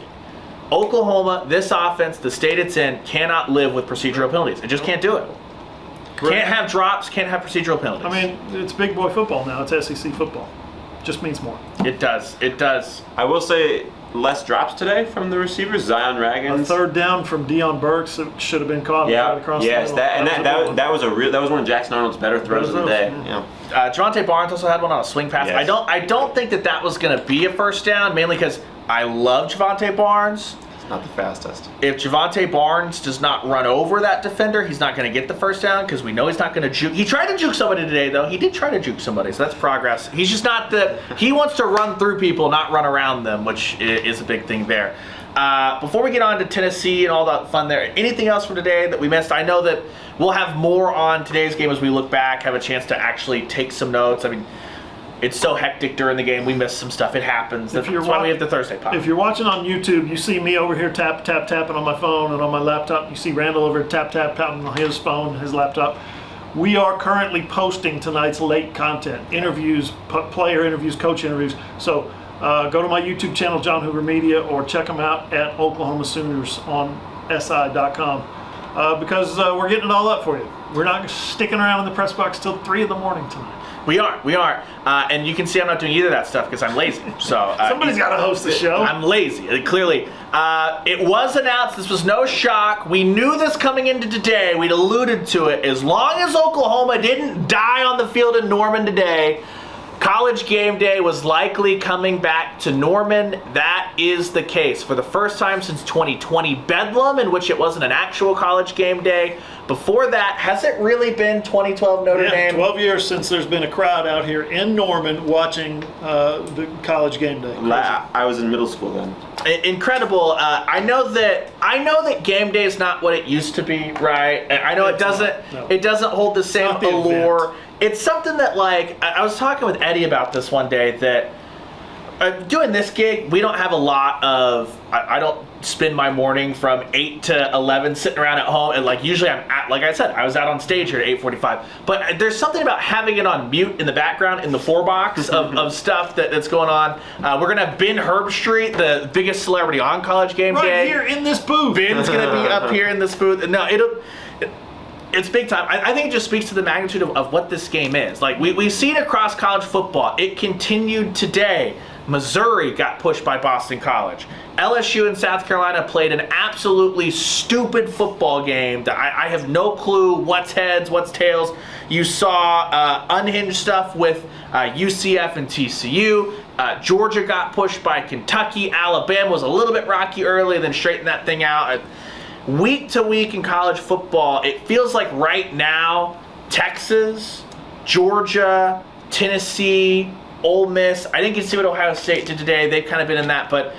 Oklahoma, this offense, the state it's in, cannot live with procedural penalties. It just can't do it. Can't have drops, can't have procedural penalties. I mean, it's big boy football now. It's SEC football. Just means more. It does. It does. I will say less drops today from the receivers. Zion Raggins. A third down from Deion Burks that should have been caught right across the middle. That was one of Jackson Arnold's better throws of the day. Yeah. Javonte Barnes also had one on a swing pass. Yes. I don't think that was going to be a first down, mainly because I love Javonte Barnes. Not the fastest. If Javonte Barnes does not run over that defender, he's not going to get the first down because we know he's not going to juke. He tried to juke somebody today, though. He did try to juke somebody, so that's progress. He's just not he wants to run through people, not run around them, which is a big thing there. Before we get on to Tennessee and all that fun there, anything else from today that we missed? I know that we'll have more on today's game as we look back, have a chance to actually take some notes. I mean, it's so hectic during the game. We miss some stuff. It happens. That's why we have the Thursday pod. If you're watching on YouTube, you see me over here tapping on my phone and on my laptop. You see Randall over here tapping on his phone, his laptop. We are currently posting tonight's late content, interviews, player interviews, coach interviews. So go to my YouTube channel, John Hoover Media, or check them out at Oklahoma Sooners on si.com because we're getting it all up for you. We're not sticking around in the press box till 3 in the morning tonight. We are. And you can see I'm not doing either of that stuff because I'm lazy. So somebody's got to host the show. I'm lazy, clearly. It was announced. This was no shock. We knew this coming into today. We'd alluded to it. As long as Oklahoma didn't die on the field in Norman today, College game day was likely coming back to Norman. That is the case. For the first time since 2020 Bedlam, in which it wasn't an actual college game day. Before that, has it really been 2012 Notre Dame? 12 years since there's been a crowd out here in Norman watching the college game day. I was in middle school then. Incredible. I know that game day is not what it used to be, right? I know it doesn't hold the same allure. Event. It's something that, like, I was talking with Eddie about this one day, that doing this gig, we don't have a lot of, I don't spend my morning from 8 to 11 sitting around at home, and like usually I'm at, like I said, I was out on stage here at 8:45, but there's something about having it on mute in the background in the 4-box of stuff that's going on. We're going to have Ben Herbstreit, the biggest celebrity on college game day. Right here in this booth. Ben's going to be up here in this booth. No, it's big time. I think it just speaks to the magnitude of what this game is. Like, we've seen across college football. It continued today. Missouri got pushed by Boston College. LSU and South Carolina played an absolutely stupid football game that I have no clue what's heads, what's tails. You saw unhinged stuff with UCF and TCU. Georgia got pushed by Kentucky. Alabama was a little bit rocky early, then straightened that thing out. Week to week in college football, it feels like right now, Texas, Georgia, Tennessee, Ole Miss. I didn't get to see what Ohio State did today. They've kind of been in that. But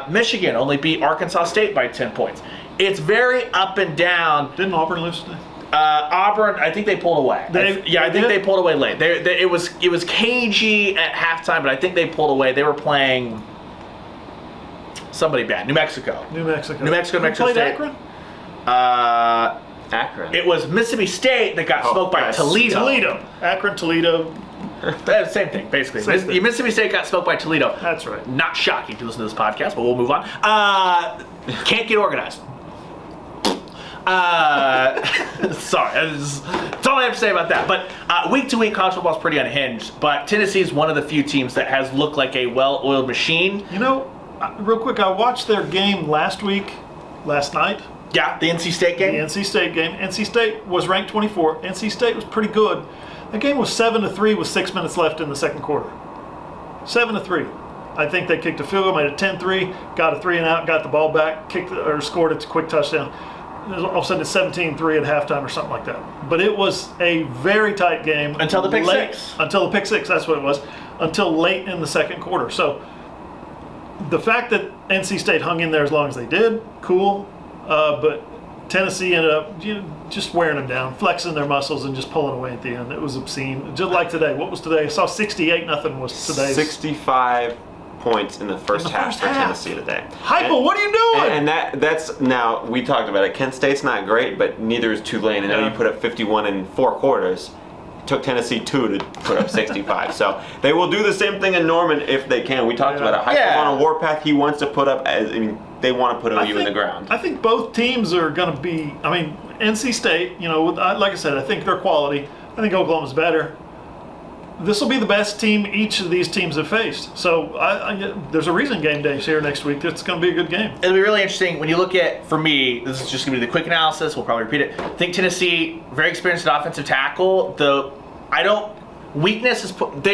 Michigan only beat Arkansas State by 10 points. It's very up and down. Didn't Auburn lose today? Auburn, I think they pulled away. I think they pulled away late. It was cagey at halftime, but I think they pulled away. They were playing somebody bad. New Mexico. New Mexico State. Akron? Akron. It was Mississippi State that got smoked by Toledo. Akron, Toledo. Same thing, basically. Mississippi State got smoked by Toledo. That's right. Not shocking if you listen to this podcast, but we'll move on. Can't get organized. Sorry, that's all I have to say about that. But week to week, college football is pretty unhinged. But Tennessee is one of the few teams that has looked like a well-oiled machine. You know, real quick, I watched their game last night. Yeah, the NC State game. The NC State game. NC State was ranked 24. NC State was pretty good. The game was 7-3 with 6 minutes left in the second quarter. 7-3. I think they kicked a field goal, made it 10-3, got a 3-and-out, got the ball back, scored a quick touchdown. All of a sudden it's 17-3 at halftime or something like that. But it was a very tight game. Until the pick six. Until the pick six, that's what it was. Until late in the second quarter. So the fact that NC State hung in there as long as they did, cool. But Tennessee ended up just wearing them down, flexing their muscles and just pulling away at the end. It was obscene. Just like today. What was today? I saw 68-0 was today's. 65 points in the first half for Tennessee today. Heupel, what are you doing? And that's now, we talked about it. Kent State's not great, but neither is Tulane. And now you put up 51 in 4 quarters. It took Tennessee 2 to put up 65. So they will do the same thing in Norman if they can. We talked about it. Heupel's on a warpath. He wants to put up, they want to put you in the ground. I think both teams are going to be, NC State, like I said, I think they're quality. I think Oklahoma's better. This will be the best team each of these teams have faced. So there's a reason game day's here next week. It's going to be a good game. It'll be really interesting when you look at, for me, this is just going to be the quick analysis. We'll probably repeat it. I think Tennessee, very experienced at offensive tackle. They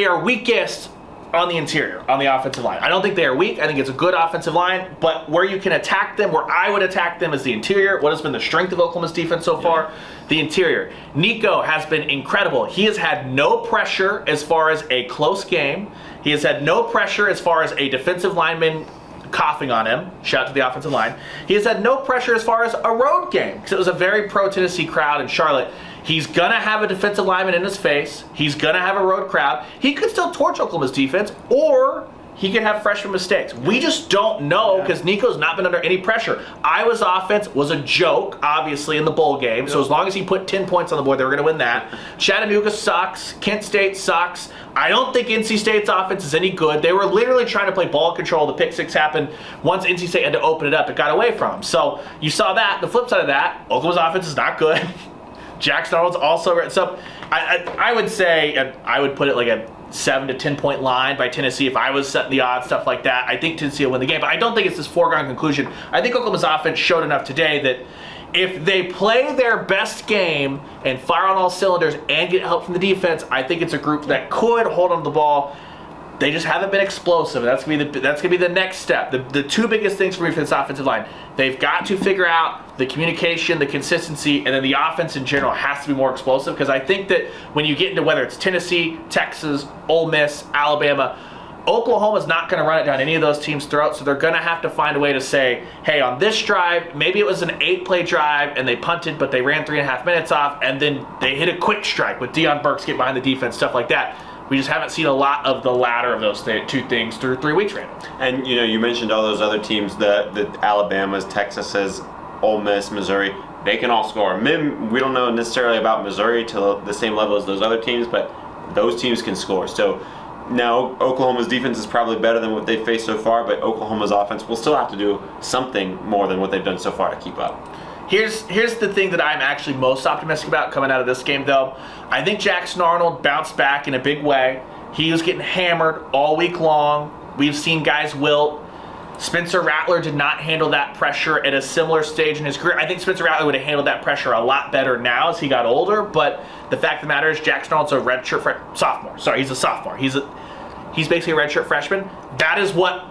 are weakest on the interior, on the offensive line. I don't think they are weak. I think it's a good offensive line, but where you can attack them, where I would attack them is the interior. What has been the strength of Oklahoma's defense so far? The interior. Nico has been incredible. He has had no pressure as far as a close game. He has had no pressure as far as a defensive lineman coughing on him. Shout out to the offensive line. He has had no pressure as far as a road game, because it was a very pro-Tennessee crowd in Charlotte. He's going to have a defensive lineman in his face. He's going to have a road crowd. He could still torch Oklahoma's defense, or he could have freshman mistakes. We just don't know, because Nico's not been under any pressure. Iowa's offense was a joke, obviously, in the bowl game. So as long as he put 10 points on the board, they were going to win that. Chattanooga sucks. Kent State sucks. I don't think NC State's offense is any good. They were literally trying to play ball control. The pick six happened. Once NC State had to open it up, it got away from them. So you saw that. The flip side of that, Oklahoma's offense is not good. Jackson Arnold's also, so I would say, I would put it like a 7 to 10 point line by Tennessee if I was setting the odds, stuff like that. I think Tennessee will win the game, but I don't think it's this foregone conclusion. I think Oklahoma's offense showed enough today that if they play their best game and fire on all cylinders and get help from the defense, I think it's a group that could hold on to the ball. They just haven't been explosive. That's gonna be the next step. The two biggest things for me for this offensive line, they've got to figure out the communication, the consistency, and then the offense in general has to be more explosive. Because I think that when you get into whether it's Tennessee, Texas, Ole Miss, Alabama, Oklahoma's not going to run it down any of those teams' throats. So they're going to have to find a way to say, hey, on this drive, maybe it was an 8-play drive and they punted, but they ran 3.5 minutes off, and then they hit a quick strike with Deion Burks get behind the defense, stuff like that. We just haven't seen a lot of the latter of those two things through 3 weeks right now. And you mentioned all those other teams, the Alabamas, Texases, Ole Miss, Missouri. They can all score. We don't know necessarily about Missouri to the same level as those other teams, but those teams can score. So now Oklahoma's defense is probably better than what they've faced so far, but Oklahoma's offense will still have to do something more than what they've done so far to keep up. Here's the thing that I'm actually most optimistic about coming out of this game, though. I think Jackson Arnold bounced back in a big way. He was getting hammered all week long. We've seen guys wilt. Spencer Rattler did not handle that pressure at a similar stage in his career. I think Spencer Rattler would have handled that pressure a lot better now as he got older, but the fact of the matter is Jackson Arnold's a redshirt sophomore. Sorry, he's a sophomore. He's basically a redshirt freshman. That is what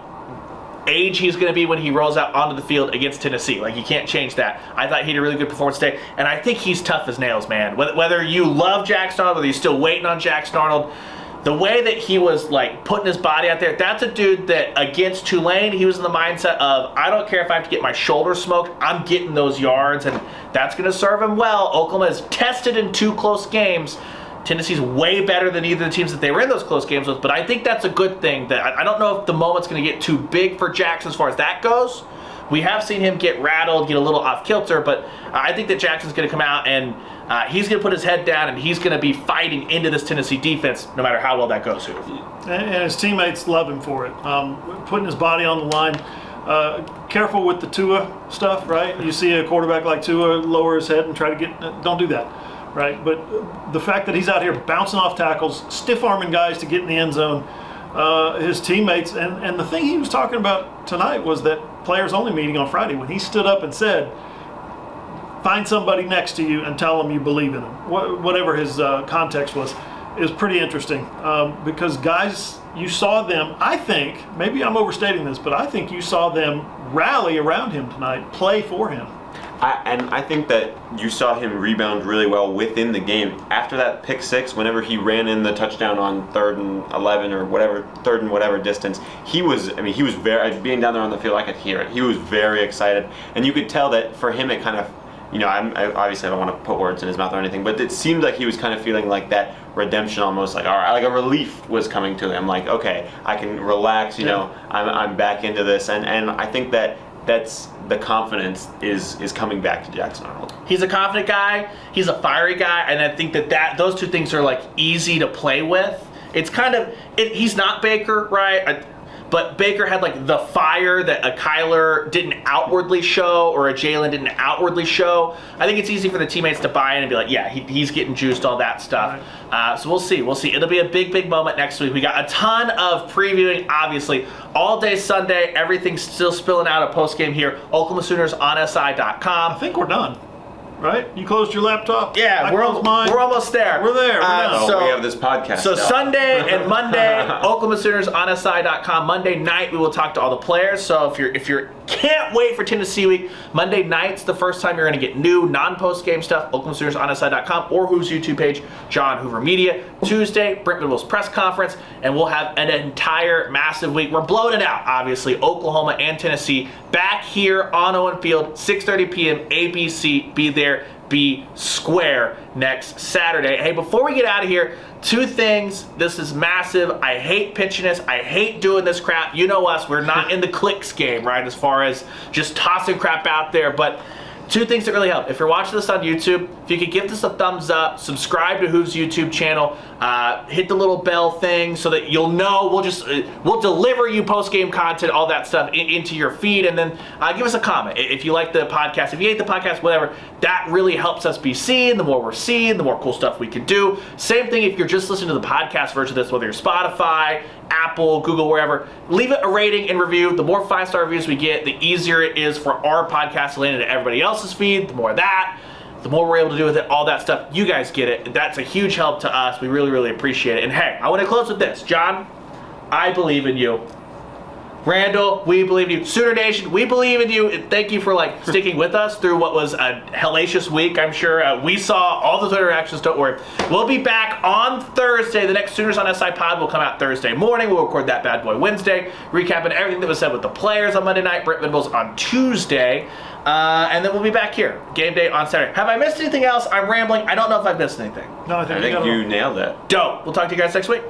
age he's going to be when he rolls out onto the field against Tennessee. Like, you can't change that. I thought he had a really good performance today, and I think he's tough as nails, man. Whether you love Jackson Arnold, whether you're still waiting on Jackson Arnold, the way that he was like putting his body out there, that's a dude that against Tulane, he was in the mindset of, I don't care if I have to get my shoulder smoked, I'm getting those yards, and that's going to serve him well. Oklahoma is tested in 2 close games. Tennessee's way better than either of the teams that they were in those close games with, but I think that's a good thing. That I don't know if the moment's going to get too big for Jackson as far as that goes. We have seen him get rattled, get a little off kilter, but I think that Jackson's going to come out and he's going to put his head down and he's going to be fighting into this Tennessee defense no matter how well that goes. And his teammates love him for it. Putting his body on the line. Careful with the Tua stuff, right? You see a quarterback like Tua lower his head and try to get, don't do that. Right, but the fact that he's out here bouncing off tackles, stiff-arming guys to get in the end zone, his teammates, and the thing he was talking about tonight was that players-only meeting on Friday when he stood up and said, find somebody next to you and tell them you believe in them. Whatever his context was, is pretty interesting because guys, you saw them, I think, maybe I'm overstating this, but I think you saw them rally around him tonight, play for him. I think that you saw him rebound really well within the game. After that pick six, whenever he ran in the touchdown on 3rd and 11 or whatever, 3rd and whatever distance, he was very, being down there on the field, I could hear it. He was very excited. And you could tell that for him, it kind of obviously I don't want to put words in his mouth or anything, but it seemed like he was kind of feeling like that redemption, almost like, all right, like a relief was coming to him. Like, okay, I can relax. I'm back into this, and I think that's the confidence is coming back to Jackson Arnold. He's a confident guy. He's a fiery guy, and I think that those two things are like easy to play with. It's kind of he's not Baker, right? But Baker had like the fire that a Kyler didn't outwardly show or a Jalen didn't outwardly show. I think it's easy for the teammates to buy in and be like, yeah, he's getting juiced, all that stuff. So we'll see. It'll be a big moment next week. We got a ton of previewing, obviously. All day Sunday, everything's still spilling out of postgame here. Oklahoma Sooners on SI.com. I think we're done. Right? You closed your laptop? Yeah, we're almost there. We're there. So we have this podcast. So now. Sunday and Monday, Oklahoma Sooners on SI.com. Monday night, we will talk to all the players. So if you can't wait for Tennessee week, Monday night's the first time you're going to get new non-post game stuff. Oklahoma Sooners on SI.com or Hoover's YouTube page, John Hoover Media. Tuesday, Brent Goodwill's press conference, and we'll have an entire massive week. We're blowing it out, obviously. Oklahoma and Tennessee back here on Owen Field, 6:30 p.m. ABC. Be there. Be square next Saturday. Hey, before we get out of here, two things. This is massive. I hate pitching this. I hate doing this crap. You know us. We're not in the clicks game, right, as far as just tossing crap out there. But two things that really help. If you're watching this on YouTube, if you could give this a thumbs up, subscribe to Hoov's YouTube channel, hit the little bell thing so that you'll know. We'll deliver you post-game content, all that stuff into your feed, and then give us a comment if you like the podcast. If you hate the podcast, whatever, that really helps us be seen. The more we're seen, the more cool stuff we can do. Same thing if you're just listening to the podcast version of this, whether you're Spotify, Apple, Google, wherever, leave it a rating and review. The more 5-star reviews we get, the easier it is for our podcast to land into everybody else's feed. The more that, the more we're able to do with it, all that stuff. You guys get it. That's a huge help to us. We really appreciate it. And hey, I want to close with this. John, I believe in you. Randall, we believe in you. Sooner Nation, we believe in you. And thank you for sticking with us through what was a hellacious week. I'm sure we saw all the Twitter reactions. Don't worry. We'll be back on Thursday. The next Sooners on SI pod will come out Thursday morning. We'll record that bad boy Wednesday, recapping everything that was said with the players on Monday night. Brent Venables on Tuesday. And then we'll be back here. Game day on Saturday. Have I missed anything else? I'm rambling. I don't know if I've missed anything. No, I think you nailed it. Dope. We'll talk to you guys next week.